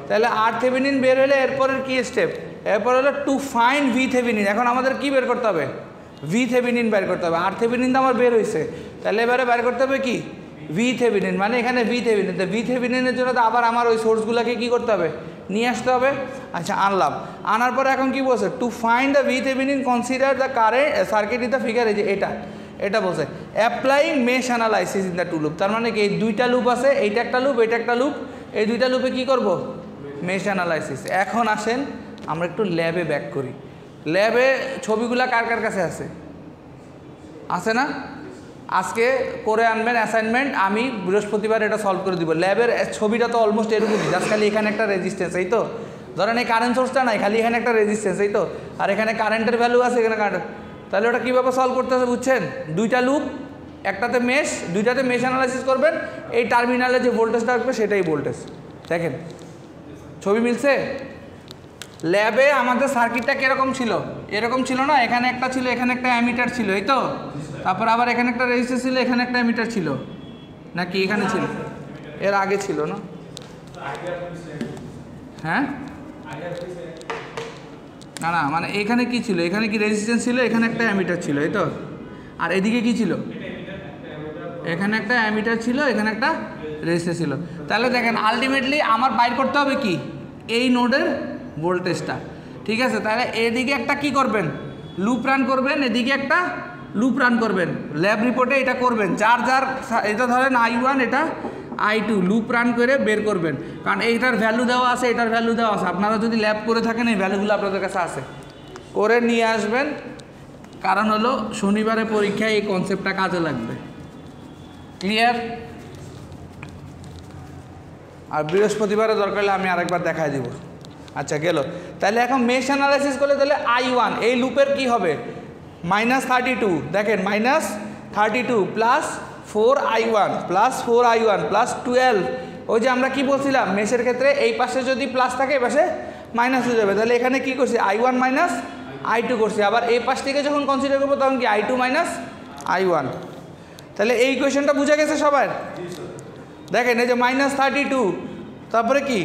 তাহলে RThevenin বের হলে এরপরের কি স্টেপ, এরপর হলো টু ফাইন্ড VThevenin। এখন আমাদের কি বের করতে হবে, VThevenin বের করতে হবে। RThevenin তো আমার বের হয়েছে, তাহলে এবারে বের করতে হবে কি VThevenin, মানে এখানে VThevenin। তো VTheveninএর জন্য তো আবার আমার ওই সোর্সগুলোকে কি করতে হবে, নিয়ে আসতে হবে। আচ্ছা আনলাম, আনার পরে এখন কি বলছে, to find the VThevenin consider the current circuit in the figure. এই যে এটা বলছে applying mesh analysis in the two loop. তার মানে কি এই দুইটা লুপ আছে, এইটা একটা লুপ, এটা একটা লুপ, এই দুইটা লুপে কি করব, মেশ অ্যানালাইসিস। এখন আসেন আমরা একটু ল্যাবে ব্যাক করি। ল্যাবে ছবিগুলা কার কার কাছে আছে না, আজকে করে আনবেন অ্যাসাইনমেন্ট, আমি বৃহস্পতিবার এটা সলভ করে দিব। ল্যাবের ছবিটা তো অলমোস্ট এরকমই, জাস্ট খালি এখানে একটা রেজিস্ট্যান্স, এই তো ধরেন এই কারেন্ট সোর্সটা নাই, খালি এখানে একটা রেজিস্ট্যান্স, এই তো, আর এখানে কারেন্টের ভ্যালু আছে, এখানে কারেন্ট। তাহলে ওটা কীভাবে সলভ করতে হবে বুঝছেন, দুইটা লুপ, একটাতে মেশ, দুইটাতে মেশ অ্যানালাইসিস করবেন। এই টার্মিনালে যে ভোল্টেজটা আসবে সেটাই ভোল্টেজ। দেখেন ছবি মিলছে। ল্যাবে আমাদের সার্কিটটা কীরকম ছিল, এরকম ছিল না, এখানে একটা ছিল, এখানে একটা অ্যামিটার ছিল, এই তো, তারপর আবার এখানে একটা রেজিস্টর ছিল, এখানে একটা অ্যামিটার ছিল, নাকি এখানে ছিল, এর আগে ছিল না, হ্যাঁ না মানে এখানে কি ছিল, এখানে কি রেজিস্ট্যান্স ছিল, এখানে একটা অ্যামিটার ছিল, এই তো, আর এদিকে কি ছিল, এখানে একটা অ্যামিটার ছিল, এখানে একটা রেজিস্ট্যান্স ছিল। তাহলে দেখেন আলটিমেটলি আমার বাইর করতে হবে কি, এই নোডের ভোল্টেজটা, ঠিক আছে। তাহলে এদিকে একটা কি করবেন, লুপ রান করবেন, এদিকে একটা লুপ রান করবেন, ল্যাব রিপোর্টে এটা করবেন, যার এটা ধরেন I1, এটা I2, লুপ রান করে বের করবেন, কারণ এইটার ভ্যালু দেওয়া আছে, এটার ভ্যালু দেওয়া আছে। আপনারা যদি ল্যাব করে থাকেন এই ভ্যালুগুলো আপনাদের কাছে আছে, করে নিয়ে আসবেন, কারণ হলো শনিবারে পরীক্ষায় এই কনসেপ্টটা কাজে লাগবে। ক্লিয়ার? আর বৃহস্পতিবারে দরকার হলে আমি আরেকবার দেখাই দিব। আচ্ছা গেল। তাহলে এখন মেশ অ্যানালাইসিস করলে তাহলে I1 এই লুপের কি হবে, -32, দেখেন -32 plus 4I1 plus 4I1 plus 12। ওই যে আমরা কি বলছিলাম, মেশের ক্ষেত্রে এই পাশে যদি প্লাস থাকে এই পাশে মাইনাস হয়ে যাবে। তাহলে এখানে কি করছি, I1 মাইনাস I2 করছি। আবার এই পাশ থেকে যখন কনসিডার করবো তখন কি I2 মাইনাস I1। তাহলে এই ইকুয়েশনটা বুঝা গেছে সবার? দেখেন এই যে -32, তারপরে কি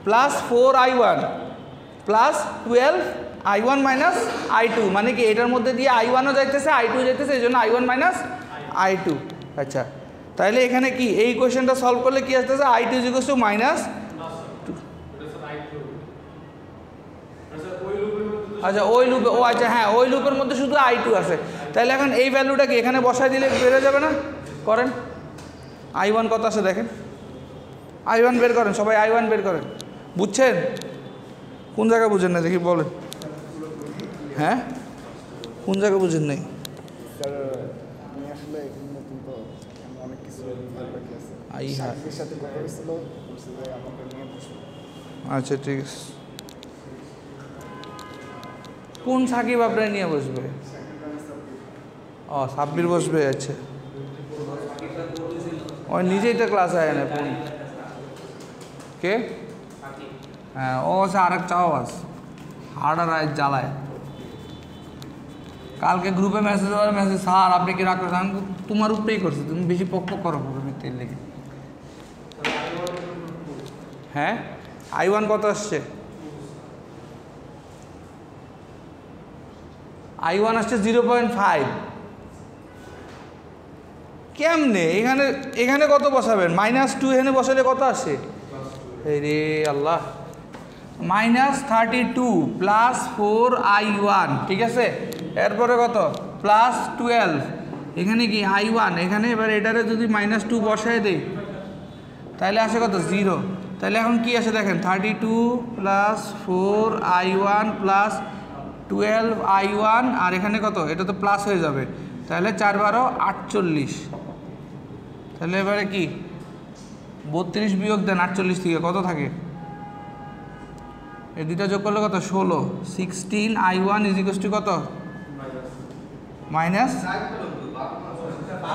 plus 4I1 plus 12I1 minus I2, মানে কি এটার মধ্যে দিয়ে I1ও যাইতেছে, I2 যাইতেছে, এই জন্য I1 মাইনাস I2। আচ্ছা তাহলে এখানে কি এই কোয়েশ্চেনটা সলভ করলে কি আসতেছে I2 ইকুয়ালস টু মাইনাস, আচ্ছা ওই লুপে, ও আচ্ছা হ্যাঁ ওই লুপের মধ্যে শুধু I2 আছে। তাহলে এখন এই ভ্যালুটা কি এখানে বসায় দিলে বেড়ে যাবে না? করেন, I1 কত আছে দেখেন, I1 বের করেন সবাই, I1 বের করেন। বুঝছেন? কোন জায়গা বুঝেন না দেখি বলেন। হ্যাঁ কোন জায়গা বুঝেন নাই? আচ্ছা ঠিক আছে, কোন সাকিব আপনার নিয়ে বসবে? ও সাব্বির বসবে, আচ্ছা ওই নিজেই তো ক্লাস আয় না কোন কে? হ্যাঁ ও আছে আরেক চাও আছে হার্ডার আয় জ্বালায়। কালকে গ্রুপে মেসেজ স্যার আপনি কি রাগ করছেন? তোমার উপরেই করছে, তুমি বেশি পক্ষ করো মিথ্যের লেগে। হ্যাঁ I1 কত আসছে? I1 আসছে 0.5। কেমনে এখানে কত বসাবেন? -2 এখানে বসালে কত আসে? এই রে আল্লাহ, -32 প্লাস 4 I1, ঠিক আছে। এরপরে কত? প্লাস 12, এখানে কি I1, এখানে এবার এটারে যদি -2 বসায় দেই তাহলে আসে কত? 0। তাহলে এখন কি আসে দেখেন, 32 প্লাস 4 I1 প্লাস 12 I1, আর এখানে কত? এটা তো প্লাস হয়ে যাবে, তাহলে 4 12 48। তাহলে এবারে কি 32 বিয়োগ দেন 48 থেকে, কত থাকে? এই দুইটা যোগ করলে কত? 16। 16 I1 ইজ ইকুয়ালস টু কত? মাইনাস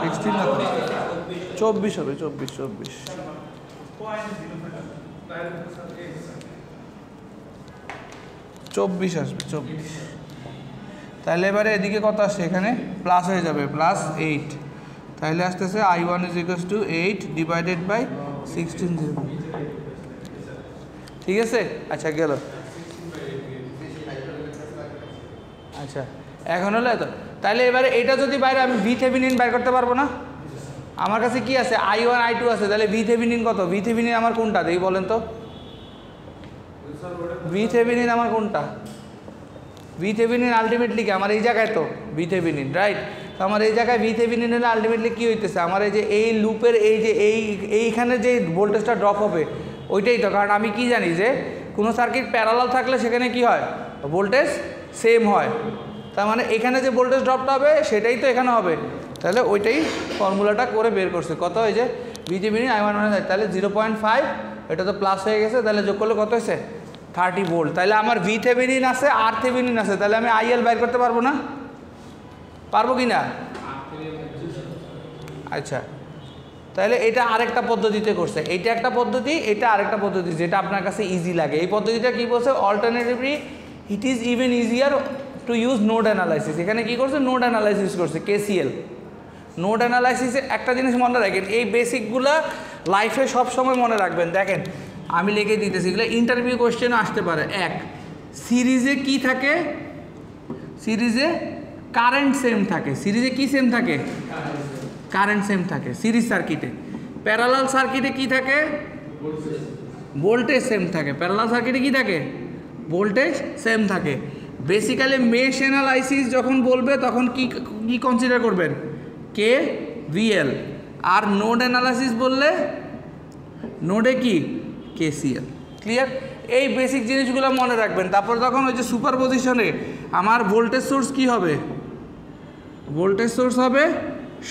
16 না 24 হবে, 24 আসবে, 24। তাহলে এবারে এদিকে কত আসছে? এখানে প্লাস হয়ে যাবে, প্লাস 8। তাহলে আসতেছে I1 is equals to 8 divided by 16। ঠিক আছে, আচ্ছা গেল। আচ্ছা এখন হলো এত। তাহলে এবারে এটা যদি বাইরে আমি VThevenin বাইর করতে পারবো না? আমার কাছে কি আছে? I1 I2 আছে, তাহলে VThevenin কত? VThevenin আমার কোনটা দেখি বলেন তো? VThevenin আমার কোনটা? VThevenin আলটিমেটলি কি আমার এই জায়গায় তো VThevenin, রাইট? তো আমার এই জায়গায় VThevenin হলে আলটিমেটলি কী হইতেছে, আমার এই যে এই লুপের এই যে এইখানে যে ভোল্টেজটা ড্রপ হবে ওইটাই তো। কারণ আমি কি জানি যে কোনো সার্কিট প্যারালাল থাকলে সেখানে কি হয়? ভোল্টেজ সেম হয়। তার মানে এখানে যে ভোল্টেজ ড্রপটা হবে সেটাই তো এখানে হবে। তাহলে ওইটাই ফর্মুলাটা করে বের করছে। কত? এই যে VThevenin I1 তাহলে 0.5, এটা তো প্লাস হয়ে গেছে, তাহলে যোগ করলে কত হয়েছে? 30 ভোল্ট। তাহলে আমার VThevenin আছে, RThevenin আছে, তাহলে আমি IL বাইর করতে পারবো না? পারবো কি না? আচ্ছা তাহলে এটা আরেকটা পদ্ধতিতে করছে, এইটা একটা পদ্ধতি, এটা আরেকটা পদ্ধতি, যেটা আপনার কাছে ইজি লাগে। এই পদ্ধতিটা কি বলছে? Alternatively it is even easier to use node analysis. এখানে কি করছে? নোড অ্যানালাইসিস করছে, KCL। নোড অ্যানালাইসিসে একটা জিনিস মনে রাখেন, এই বেসিকগুলো লাইফে সব সময় মনে রাখবেন। দেখেন আমি লিখে দিতেছি, এগুলো ইন্টারভিউ কোয়েশ্চেনও আসতে পারে। এক, সিরিজে কি থাকে? সিরিজে কারেন্ট সেম থাকে। সিরিজে কি সেম থাকে? কারেন্ট সেম থাকে সিরিজ সার্কিটে। প্যারালাল সার্কিটে কি থাকে? ভোল্টেজ সেম থাকে। প্যারালাল সার্কিটে কি থাকে? ভোল্টেজ সেম থাকে। বেসিক্যালি মেশ অ্যানালাইসিস যখন বলবে তখন কি কি কনসিডার করবেন? KVL। আর নোড অ্যানালাইসিস বললে নোডে কি? KCL। ক্লিয়ার? এই বেসিক জিনিসগুলো মনে রাখবেন। তারপর তখন ওই যে সুপারপজিশনে আমার ভোল্টেজ সোর্স কি হবে? ভোল্টেজ সোর্স হবে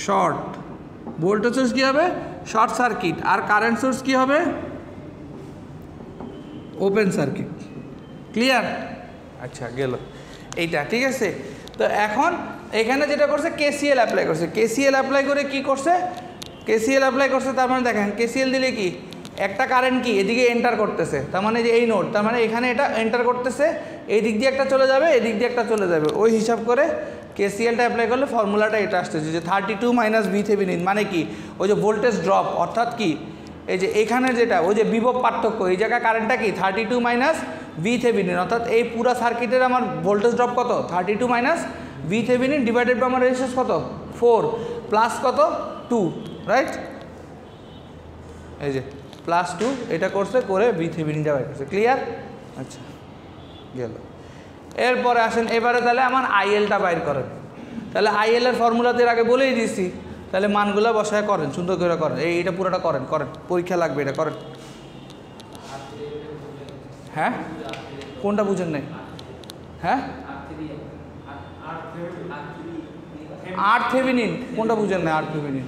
শর্ট। ভোল্টেজ সোর্স কী হবে? Short circuit. আর কারেন্ট সোর্স কী হবে? Open circuit. ক্লিয়ার? আচ্ছা গেল এইটা, ঠিক আছে। তো এখন এখানে যেটা করছে KCL অ্যাপ্লাই করছে। KCL অ্যাপ্লাই করে কি করছে? KCL অ্যাপ্লাই করছে, তার মানে দেখেন KCL দিলে কি একটা কারেন্ট কি এদিকে এন্টার করতেছে, তার মানে যে এই নোড, তার মানে এখানে এটা এন্টার করতেছে, এই দিক দিয়ে একটা চলে যাবে, এই দিক দিয়ে একটা চলে যাবে। ওই হিসাব করে KCLটা অ্যাপ্লাই করলে ফর্মুলাটা এটা আসতেছে যে 32 মাইনাস VThevenin, মানে কি ওই যে ভোল্টেজ ড্রপ, অর্থাৎ কি এই যে এখানে যেটা ওই যে বিভব পার্থক্য, এই জায়গায় কারেন্টটা কি 32 মাইনাস VThevenin, অর্থাৎ এই পুরো সার্কিটের আমার ভোল্টেজ ড্রপ কত? 32 মাইনাস VThevenin ডিভাইডেড বাই আমার রেজিস্ট্যান্স কত? 4 প্লাস কত? 2, রাইট? এই যে +2 এটা করছে, করে VTheveninটা বাইর করছে। ক্লিয়ার? আচ্ছা গেল। এরপরে আসেন এবারে তাহলে আমার IL-টা বাইর করেন। তাহলে IL এর ফর্মুলাতে এর আগে বলেই দিয়েছি, তাহলে মানগুলো বসায় করেন, সুন্দর করে করেন। এইটা পুরোটা করেন, পরীক্ষা লাগবে, এটা করেন। হ্যাঁ কোনটা বুঝেন নাই? হ্যাঁ RThevenin কোনটা বুঝেন নাই? RThevenin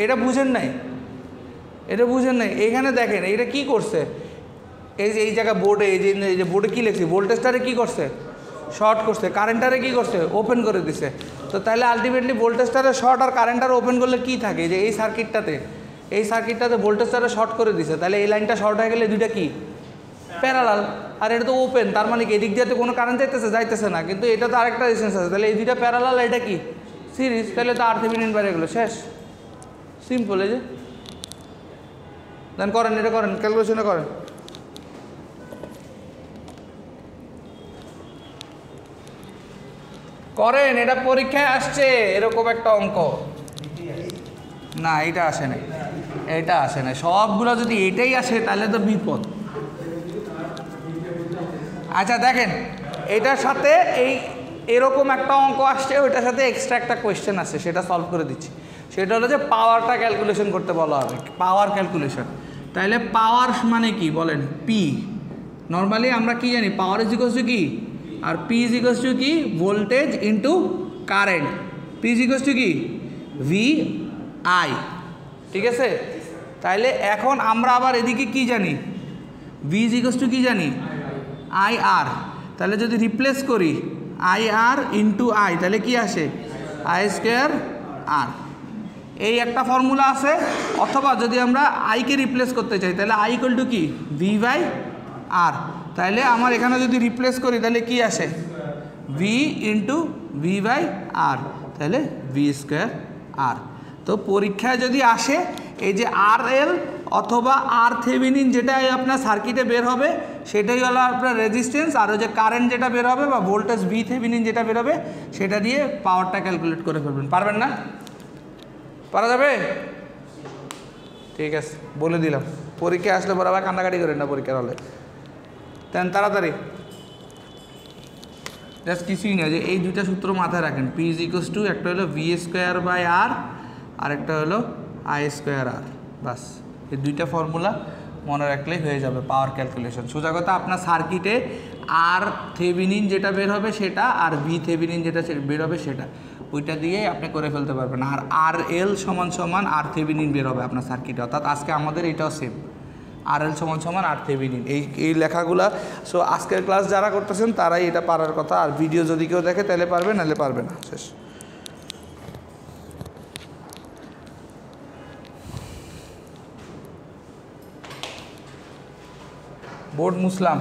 এটা বুঝেন নাই, এটা বুঝেন নাই। এখানে দেখেন এটা কি করছে, এই যে এই জায়গা বোর্ডে, এই যে বোর্ডে কী লিখছি, ভোল্টেজটারে কী করছে, শর্ট করছে, কারেন্টটারে কী করছে, ওপেন করে দিছে। তো তাহলে আলটিমেটলি ভোল্টেজটারে শর্ট আর কারেন্টটারে ওপেন করলে কী থাকে, যে এই সার্কিটটাতে ভোল্টেজটারে শর্ট করে দিছে। তাহলে এই লাইনটা শর্ট হয়ে গেলে দুইটা কি প্যারালাল, আর এটা তো ওপেন, তার মানে কি এদিক দিয়ে তো কোনো কারেন্ট যাইতেছে না, কিন্তু এটা তো আরেকটা রেজিস্ট্যান্স আছে। তাহলে এই দুইটা প্যারালাল, এটা কি সিরিজ, তাহলে তো RThevenin বাইরে গেলো, শেষ, সিম্পল। এই যে দেন করেন, এটা করেন, ক্যালকুলেশনে করেন। করেন, এটা পরীক্ষায় আসছে এরকম একটা অঙ্ক। না এইটা আসে না, এটা আসে না, সবগুলো যদি এটাই আসে তাহলে তো বিপদ। আচ্ছা দেখেন, এটার সাথে এরকম একটা অঙ্ক আসছে, ওইটার সাথে এক্সট্রা একটা কোয়েশ্চেন আছে, সেটা সলভ করে দিচ্ছি। সেটা হলো যে পাওয়ারটা ক্যালকুলেশন করতে বলা হবে, পাওয়ার ক্যালকুলেশন। তাহলে পাওয়ার মানে কি বলেন? পি। নর্মালি আমরা কি জানি, পাওয়ার ইজ ইকুয়ালস টু কি, আর পি ইজ ইকুয়ালস টু কি, voltage into current. P is equals to কি, VI, ঠিক আছে? তাইলে এখন আমরা আবার এদিকে কি জানি, V ইজ ইকুয়ালস টু কি জানি, IR। তাহলে যদি রিপ্লেস করি IR ইন্টু I, তাহলে কি আসে, I²R। এই একটা ফর্মুলা আছে। অথবা যদি আমরা আইকে রিপ্লেস করতে চাই, তাহলে I ইকুয়াল টু কি, V/R। তাহলে আমার এখানে যদি রিপ্লেস করি তাহলে কি আসে, V ইন্টু V/R, তাহলে V²R। তো পরীক্ষায় যদি আসে এই যে RL অথবা RThevenin, যেটাই আপনার সার্কিটে বের হবে সেটাই হলো আপনার রেজিস্ট্যান্স, আর ওই যে কারেন্ট যেটা বের হবে বা ভোল্টেজ VThevenin যেটা বের হবে সেটা দিয়ে পাওয়ারটা ক্যালকুলেট করে ফেলবেন। পারবেন না? পারা যাবে? ঠিক আছে, বলে দিলাম। পরীক্ষায় আসলে বরাবর কান্নাকাটি করেন না পরীক্ষার হলে, তেন তাড়াতাড়ি। জাস্ট কিছুই না, যে এই দুইটা সূত্র মাথায় রাখেন। P ইজ ইকুয়ালস টু, একটা হলো V²/R আর একটা হলো I²R। বাস, এই দুইটা ফর্মুলা মনে রাখলেই হয়ে যাবে পাওয়ার ক্যালকুলেশন। সোজা কথা, আপনার সার্কিটে RThevenin যেটা বের হবে সেটা, আর VThevenin যেটা বের হবে সেটা, ওইটা দিয়েই আপনি করে ফেলতে পারবেন। আর RL সমান RThevenin বের হবে আপনার সার্কিটে, অর্থাৎ আজকে আমাদের এটাও সেম, RL সমান RThevenin। এই লেখাগুলা। সো আজকের ক্লাস যারা করতেছেন তারাই এটা পারার কথা, আর ভিডিও যদি কেউ দেখে তাহলে পারবে, নাহলে পারবে না, শেষ। বোর্ড মুসলাম।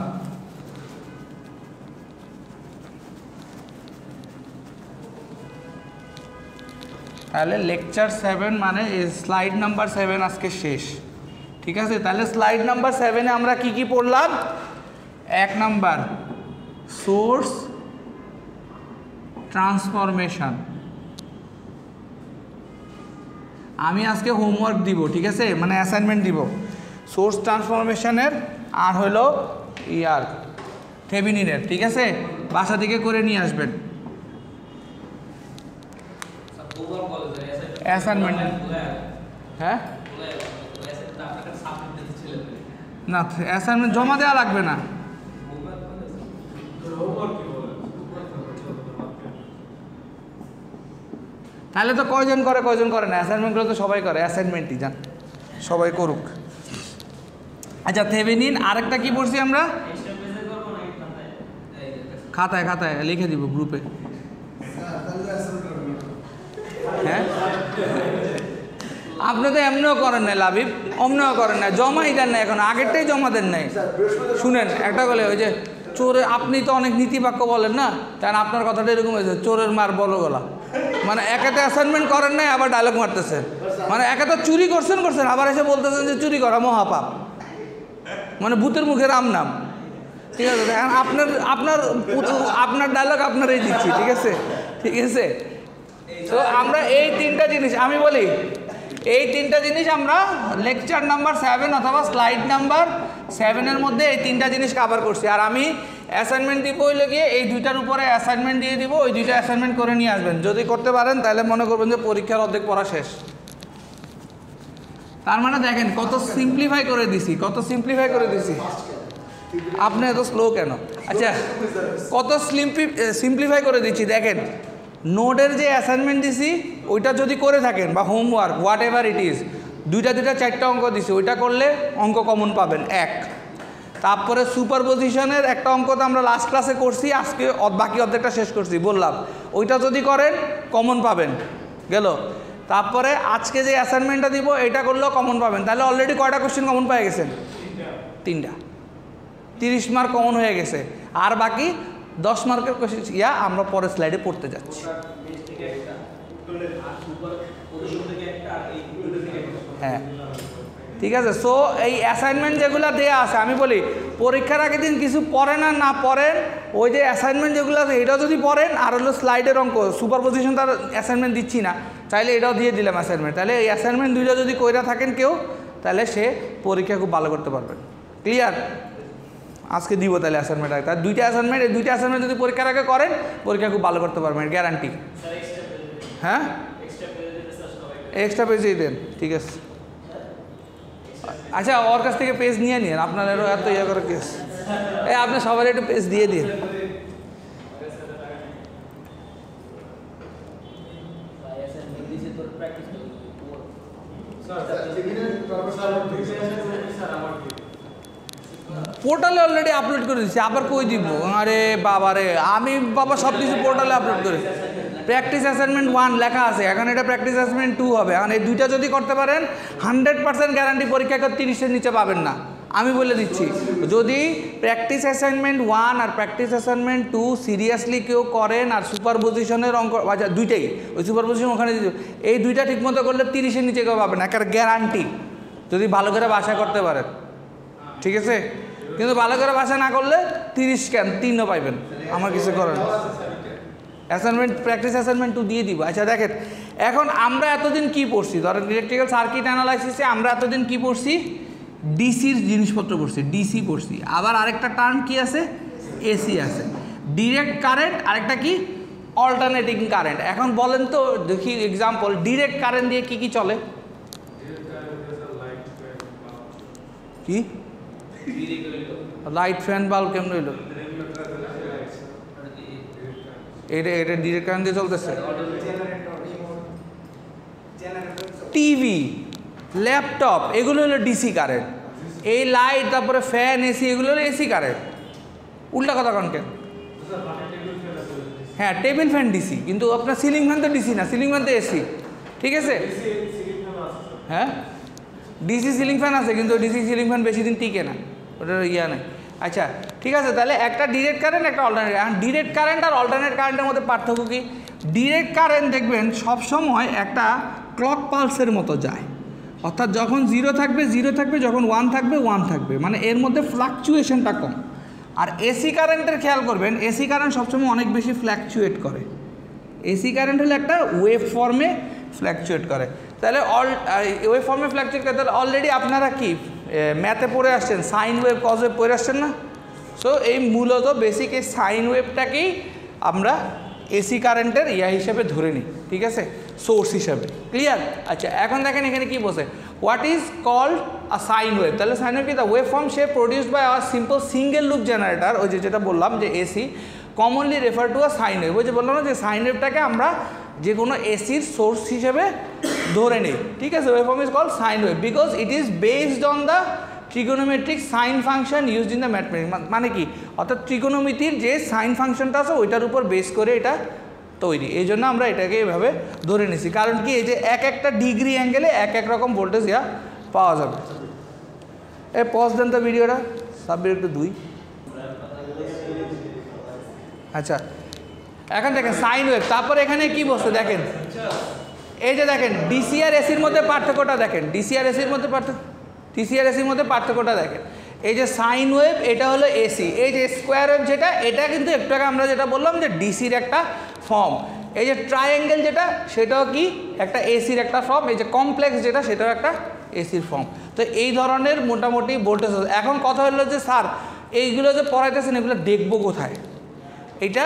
তাহলে লেকচার 7 মানে স্লাইড নাম্বার 7 আজকে শেষ, ঠিক আছে? তাহলে স্লাইড নাম্বার 7-এ আমরা কি কি পড়লাম? 1 নাম্বার সোর্স ট্রান্সফরমেশন। আমি আজকে হোমওয়ার্ক দিব, ঠিক আছে, মানে অ্যাসাইনমেন্ট দিব সোর্স ট্রান্সফরমেশনের আর হলো থেভেনিনের, ঠিক আছে? বাসা থেকে করে নিয়ে আসবেন অ্যাসাইনমেন্ট। হ্যাঁ না, অ্যাসাইনমেন্ট জমা দেওয়া লাগবে না। তাহলে তো কয়জন করে না, অ্যাসাইনমেন্টগুলো তো সবাই করে, অ্যাসাইনমেন্টই যান সবাই করুক। আচ্ছা, থেভেনিন আরেকটা কি পড়ছি আমরা, খাতায় লিখে দিব গ্রুপে। হ্যাঁ, আপনি তো এমনিও করেন না লাবিব, অমনিও করেন না, জমাই দেন না, এখন আগেরটাই জমা দেন নাই। শুনেন একটা বলে, ওই যে চোরে, আপনি তো অনেক নীতিবাক্য বলেন না, কারণ আপনার কথাটা এরকম হয়েছে, চোরের মার বলো গলা। মানে একাতে অ্যাসাইনমেন্ট করেন নাই, আবার ডায়লগ মারতেছেন। মানে একাতে চুরি করছেন, আবার এসে বলতেছেন যে চুরি করা মহাপাপ, মানে ভূতের মুখে রাম নাম, ঠিক আছে? এখন আপনার ডায়লগ আপনারাই দিচ্ছি, ঠিক আছে? তো আমরা এই তিনটা জিনিস আমি বলি, এই তিনটা জিনিস আমরা লেকচার নাম্বার 7 অথবা স্লাইড নাম্বার 7-এর মধ্যে এই তিনটা জিনিস কভার করছি। আর আমি অ্যাসাইনমেন্ট দিব হইলে গিয়ে এই দুইটার উপরে অ্যাসাইনমেন্ট দিয়ে দিব, ওই দুইটা অ্যাসাইনমেন্ট করে নিয়ে আসবেন। যদি করতে পারেন তাহলে মনে করবেন যে পরীক্ষার অর্ধেক পড়া শেষ। তার মানে দেখেন কত সিম্পলিফাই করে দিছি, কত সিম্পলিফাই করে দিছি। আপনি এত স্লো কেন? আচ্ছা, কত সিম্পলিফাই করে দিচ্ছি দেখেন। নোটের যে অ্যাসাইনমেন্ট দিছি ওইটা যদি করে থাকেন বা homework what ever it is, দুইটা চারটা অঙ্ক দিছি, ওইটা করলে অঙ্ক কমন পাবেন 1। তারপরে সুপারপজিশনের একটা অঙ্ক তো আমরা লাস্ট ক্লাসে করছি, আজকে বাকি অর্ধেকটা শেষ করছি বললাম, ওইটা যদি করেন কমন পাবেন গেল। তারপরে আজকে যে অ্যাসাইনমেন্টটা দিব এটা করলেও কমন পাবেন। তাহলে অলরেডি কয়টা কোশ্চেন কমন পেয়ে গেছেন? 3টা। 30 মার্ক কমন হয়ে গেছে। আর বাকি 10 মার্কের কোশ্চেন আমরা পরের স্লাইডে পড়তে যাচ্ছি। হ্যাঁ ঠিক আছে। সো এই অ্যাসাইনমেন্ট যেগুলো দেওয়া আছে, আমি বলি পরীক্ষার আগের দিন কিছু পড়েন আর না পড়েন, ওই যে অ্যাসাইনমেন্ট যেগুলো আছে এটাও যদি পড়েন, আর হলো স্লাইডের অঙ্ক সুপারপজিশন তার অ্যাসাইনমেন্ট দিচ্ছি না, চাইলে এটাও দিয়ে দিলাম অ্যাসাইনমেন্ট। তাহলে এই অ্যাসাইনমেন্ট দুইটা যদি কইরা থাকেন কেউ, তাহলে সে পরীক্ষা খুব ভালো করতে পারবেন। ক্লিয়ার? আজকে দিব তাহলে অ্যাসাইনমেন্ট আগে, তার দুইটা অ্যাসাইনমেন্ট, এই দুইটা অ্যাসাইনমেন্ট যদি পরীক্ষার আগে করেন পরীক্ষা খুব ভালো করতে পারবেন, গ্যারান্টি। হ্যাঁ এক্সট্রা পেজই দেন, ঠিক আছে। আচ্ছা ওর কাছ থেকে পেজ নিয়ে নিন, আপনাদেরও এত ইয়ে করে কেস, এই আপনি সবার একটু পেজ দিয়ে দিন। পোর্টালে অলরেডি আপলোড করে দিচ্ছি, আবার কই দিব? আরে বাবা রে, আমি বাবা সব কিছু পোর্টালে আপলোড করি। প্র্যাকটিস অ্যাসাইনমেন্ট 1 লেখা আছে, এখন এটা প্র্যাকটিস অ্যাসাইনমেন্ট 2 হবে। এখন এই দুইটা যদি করতে পারেন 100% গ্যারান্টি পরীক্ষাকে 30-এর নিচে পাবেন না, আমি বলে দিচ্ছি। যদি প্র্যাকটিস অ্যাসাইনমেন্ট 1 আর প্র্যাকটিস অ্যাসাইনমেন্ট 2 সিরিয়াসলি কেউ করেন, আর সুপারপজিশনের অঙ্ক দুইটাই, ওই সুপারপজিশন ওখানে এই দুইটা ঠিকমতো করলে 30-এর নিচে কেউ পাবেন না, একটা গ্যারান্টি, যদি ভালো করে বাসা করতে পারেন, ঠিক আছে। কিন্তু ভালো করে বাসা না করলে 30 কেন 3ও পাইবেন, আমার কিছু করেন। অ্যাসাইনমেন্ট প্র্যাকটিস অ্যাসাইনমেন্ট 2 দিয়ে দিব। আচ্ছা দেখেন, এখন আমরা এতদিন কি পড়ছি, ধরেন ইলেকট্রিক্যাল সার্কিট অ্যানালাইসিসে আমরা এতদিন কি পড়ছি? ডিসির জিনিসপত্র পড়ছি, ডিসি পড়ছি। আবার আরেকটা টার্ম কি আছে? এসি আছে। ডিরেক্ট কারেন্ট, আরেকটা কি? Alternating current. এখন বলেন তো দেখি এক্সাম্পল, ডিরেক্ট কারেন্ট দিয়ে কি কি চলে? কি লাইট, ফ্যান, বাল্ব কেমন হইল? এটা ডিরেক্ট কারেন্ট দিয়ে চলতেছে। টিভি, ল্যাপটপ, এগুলো হলো ডিসি কারেন্ট। এই লাইট, তারপরে ফ্যান, এসি, এগুলো হলো এসি কারেন্ট। উল্টা কথা কোন কেন? হ্যাঁ টেবিল ফ্যান ডিসি, কিন্তু আপনার সিলিং ফ্যান তো ডিসি না, সিলিং ফ্যান তো এসি, ঠিক আছে। হ্যাঁ ডিসি সিলিং ফ্যান আছে, কিন্তু ডিসি সিলিং ফ্যান বেশি দিন টিকে না, ওটার ইয়া নেই। আচ্ছা ঠিক আছে, তাহলে একটা ডিরেক্ট কারেন্ট, একটা অল্টারনেট। এখন ডিরেক্ট কারেন্ট আর অল্টারনেট কারেন্টের মধ্যে পার্থক্য কি? ডিরেক্ট কারেন্ট দেখবেন সবসময় একটা ক্লক পালসের মতো যায়, অর্থাৎ যখন 0 থাকবে 0 থাকবে, যখন 1 থাকবে 1 থাকবে, মানে এর মধ্যে ফ্লাকচুয়েশনটা কম। আর এসি কারেন্টের খেয়াল করবেন, এসি কারেন্ট সবসময় অনেক বেশি ফ্ল্যাকচুয়েট করে। এসি কারেন্ট হলে একটা ওয়েভ ফর্মে ফ্ল্যাকচুয়েট করে। তাহলে ওয়েভ ফর্মে ফ্ল্যাকচুয়েট করে, তাহলে অলরেডি আপনারা কি ম্যাথে পড়ে আসছেন, সাইন ওয়েভ কজ ওয়েভ পড়ে আসছেন না? সো এই মূলত বেসিক এই সাইন ওয়েভটাকেই আমরা এসি কারেন্টের হিসেবে ধরে নিই, ঠিক আছে, সোর্স হিসাবে। ক্লিয়ার? আচ্ছা এখন দেখেন এখানে কি বলছে, what is called a sine wave. তাহলে সাইন ওয়েভ কি? The wave form shape produced by our simple single loop generator, ওই যেটা বললাম যে AC, commonly refer to a sine wave. ওই যে বললাম না যে সাইন ওয়েভটাকে আমরা যে কোনো এসির সোর্স হিসেবে ধরে নিই, ঠিক আছে। Wave form is called sine wave because it is based on the trigonometric sine function used in the mathematics. মানে কি? অর্থাৎ ট্রিগোনোমিতির যে সাইন ফাংশনটা আছে ওইটার উপর বেস করে এটা তৈরি, এই জন্য আমরা এটাকে এভাবে ধরে নিছি। কারণ কি? এই যে একটা ডিগ্রি অ্যাঙ্গেলে এক রকম ভোল্টেজ পাওয়া যাবে। পজ দেন তো ভিডিওটা, সাবজেক্ট একটু 2। আচ্ছা এখন দেখেন সাইন ওয়েভ, তারপরে এখানে কি বলছে দেখেন, এই যে দেখেন ডিসি আর এসির মধ্যে পার্থক্যটা দেখেন, ডিসি আর এসির মধ্যে পার্থক্যটা দেখেন। এই যে সাইন ওয়েভ এটা হলো এসি, এই যে স্কোয়ার ওয়েভ যেটা, এটা কিন্তু একটু আগে আমরা যেটা বললাম যে ডিসির একটা ফর্ম। এই যে ট্রায়াঙ্গেল যেটা সেটাও কি একটা এসির একটা ফর্ম, এই যে কমপ্লেক্স যেটা সেটাও একটা এসির ফর্ম। তো এই ধরনের মোটামুটি ভোল্টেজ। এখন কথা হলো যে স্যার এইগুলো যে পড়াইতেছেন এগুলো দেখবো কোথায়? এটা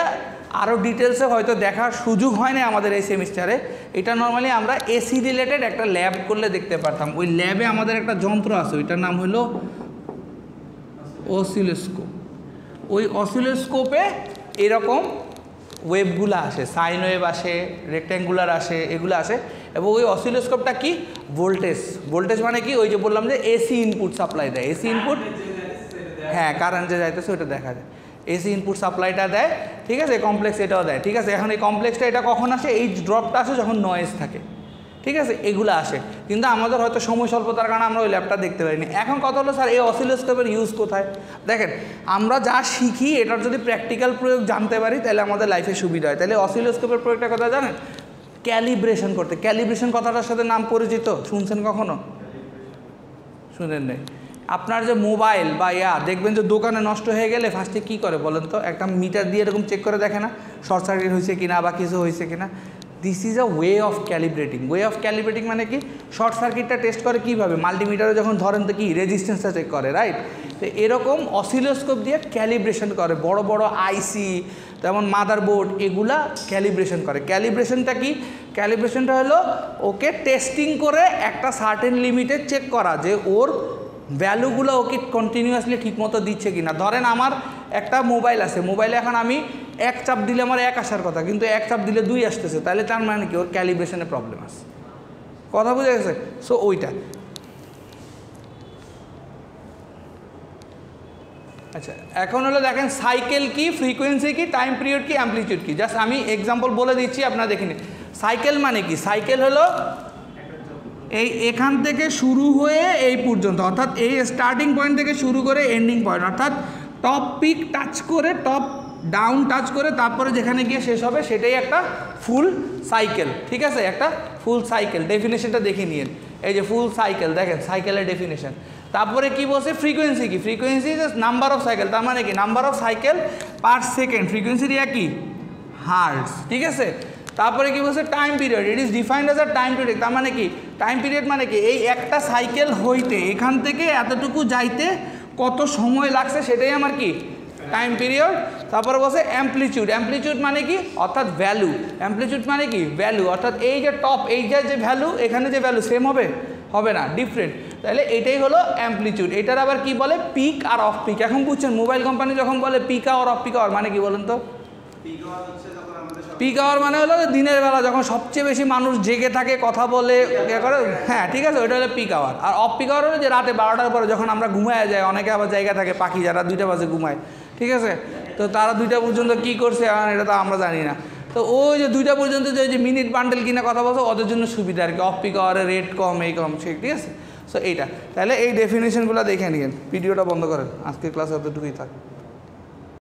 আরও ডিটেলসে হয়তো দেখার সুযোগ হয় না আমাদের এই সেমিস্টারে। এটা নর্মালি আমরা এসি রিলেটেড একটা ল্যাব করলে দেখতে পারতাম। ওই ল্যাবে আমাদের একটা যন্ত্র আছে, ওইটার নাম হলো অসিলোস্কোপ। ওই অসিলোস্কোপে এরকম ওয়েভগুলো আসে, সাইন ওয়েভ আসে, রেক্ট্যাঙ্গুলার আসে, এগুলো আসে। এবং ওই অসিলোস্কোপটা কি ভোল্টেজ মানে কি ওই যে বললাম যে এসি ইনপুট সাপ্লাই দেয়, এসি ইনপুট, হ্যাঁ কারেন্ট যে যাইতেছে ওইটা দেখা যায়, এসি ইনপুট সাপ্লাইটা দেয়, ঠিক আছে, কমপ্লেক্স এটাও দেয়, ঠিক আছে। এখন এই কমপ্লেক্সটা এটা কখন আসে? এই ড্রপটা আসে যখন নয়েজ থাকে, ঠিক আছে, এগুলো আসে। কিন্তু আমাদের হয়তো সময় স্বল্পতার কারণে আমরা ওই ল্যাবটা দেখতে পারিনি। এখন কথা হলো স্যার এই অসিলোস্কোপের ইউজ কোথায়? দেখেন আমরা যা শিখি এটার যদি প্র্যাকটিক্যাল প্রয়োগ জানতে পারি তাহলে আমাদের লাইফে সুবিধা হয়। তাহলে অসিলোস্কোপের প্রয়োগটা কথা জানেন? ক্যালিব্রেশন করতে। ক্যালিব্রেশন কথাটার সাথে নাম পরিচিত, শুনছেন কখনো? শুনেন নেই? আপনার যে মোবাইল বা দেখবেন যে দোকানে নষ্ট হয়ে গেলে ফার্স্টে কী করে বলেন তো? একটা মিটার দিয়ে এরকম চেক করে দেখে না শর্ট সার্কিট হয়েছে কিনা বা কিছু হয়েছে কিনা? This is a way of calibrating. Way of calibrating মানে কি? শর্ট সার্কিটটা টেস্ট করে কীভাবে? মাল্টিমিটারে যখন ধরেন তো কি রেজিস্ট্যান্সটা চেক করে, রাইট? তো এরকম অসিলোস্কোপ দিয়ে ক্যালিব্রেশন করে। বড় বড় আইসি যেমন মাদারবোর্ড এগুলা ক্যালিব্রেশন করে। ক্যালিব্রেশনটা কি? ক্যালিব্রেশনটা হলো ওকে টেস্টিং করে একটা সার্টেন লিমিটে চেক করা যে ওর ভ্যালুগুলো ওকে কন্টিনিউয়াসলি ঠিকমতো দিচ্ছে কিনা। ধরেন আমার একটা মোবাইল আছে, মোবাইলে এখন আমি এক চাপ দিলে আমার এক আসার কথা, কিন্তু এক চাপ দিলে 2 আসতেছে, তাহলে তার মানে কি ওর ক্যালিব্রেশনে প্রবলেম আছে। কথা বুঝে গেছে? সো ওইটা। আচ্ছা এখন হলো দেখেন সাইকেল কি, ফ্রিকোয়েন্সি কি, টাইম পিরিয়ড কি, অ্যামপ্লিটিউড কি। জাস্ট আমি এক্সাম্পল বলে দিচ্ছি, আপনারা দেখে নিন। সাইকেল মানে কি? সাইকেল হলো এই এখান থেকে শুরু হয়ে এই পর্যন্ত, অর্থাৎ এই স্টার্টিং পয়েন্ট থেকে শুরু করে এন্ডিং পয়েন্ট, অর্থাৎ টপ পিক টাচ করে টপ ডাউন টাচ করে তারপরে যেখানে গিয়ে শেষ হবে সেটাই একটা ফুল সাইকেল, ঠিক আছে? একটা ফুল সাইকেল ডেফিনেশনটা দেখে নিন। এই যে ফুল সাইকেল দেখেন সাইকেলের ডেফিনেশন। তারপরে কি বলছে? ফ্রিকোয়েন্সি কি? Frequency is number of cycle, তার মানে কি number of cycle per second. ফ্রিকোয়েন্সির কি? হার্টজ, ঠিক আছে? তারপরে কি বলছে? Time period, it is defined as a time period. তার মানে কি? টাইম পিরিয়ড মানে কি? এই একটা সাইকেল হইতে এখান থেকে এতটুকু যাইতে কত সময় লাগছে সেটাই আমার কি টাইম পিরিয়ড। তারপরে বলছে অ্যামপ্লিটিউড। অ্যামপ্লিটিউড মানে কি? অর্থাৎ ভ্যালু। অ্যামপ্লিটিউড মানে কি? ভ্যালু, অর্থাৎ এই যে টপ এই যে ভ্যালু এখানে যে ভ্যালু সেম হবে, হবে না, ডিফারেন্ট। তাহলে এটাই হলো অ্যামপ্লিটিউড। এটার আবার কি বলে? পিক আর অফ পিক। এখন বুঝছেন মোবাইল কোম্পানি যখন বলে peak hour off peak hour মানে কি বলেন তো? পিক আওয়ার মানে হলো দিনের বেলা যখন সবচেয়ে বেশি মানুষ জেগে থাকে, কথা বলে, ইয়ে করে, হ্যাঁ ঠিক আছে, ওইটা হলো পিক আওয়ার। আর অফ পিক আওয়ার হলো যে রাতে 12টার পরে যখন আমরা ঘুমায় যাই, অনেকে আবার জায়গা থাকে পাখি যারা 2টা বাজে ঘুমায়, ঠিক আছে? তো তারা 2টা পর্যন্ত কী করছে এখন এটা তো আমরা জানি না। তো ওই যে 2টা পর্যন্ত যে মিনিট বান্ডেল কিনা কথা বলছে ওদের জন্য সুবিধা আর কি, অফ পিক আওয়ারের রেট কম, এই কম সে, ঠিক আছে? সো এইটা তাহলে এই ডেফিনেশনগুলো দেখে নিন। ভিডিওটা বন্ধ করেন, আজকের ক্লাসে অতটুকুই থাক।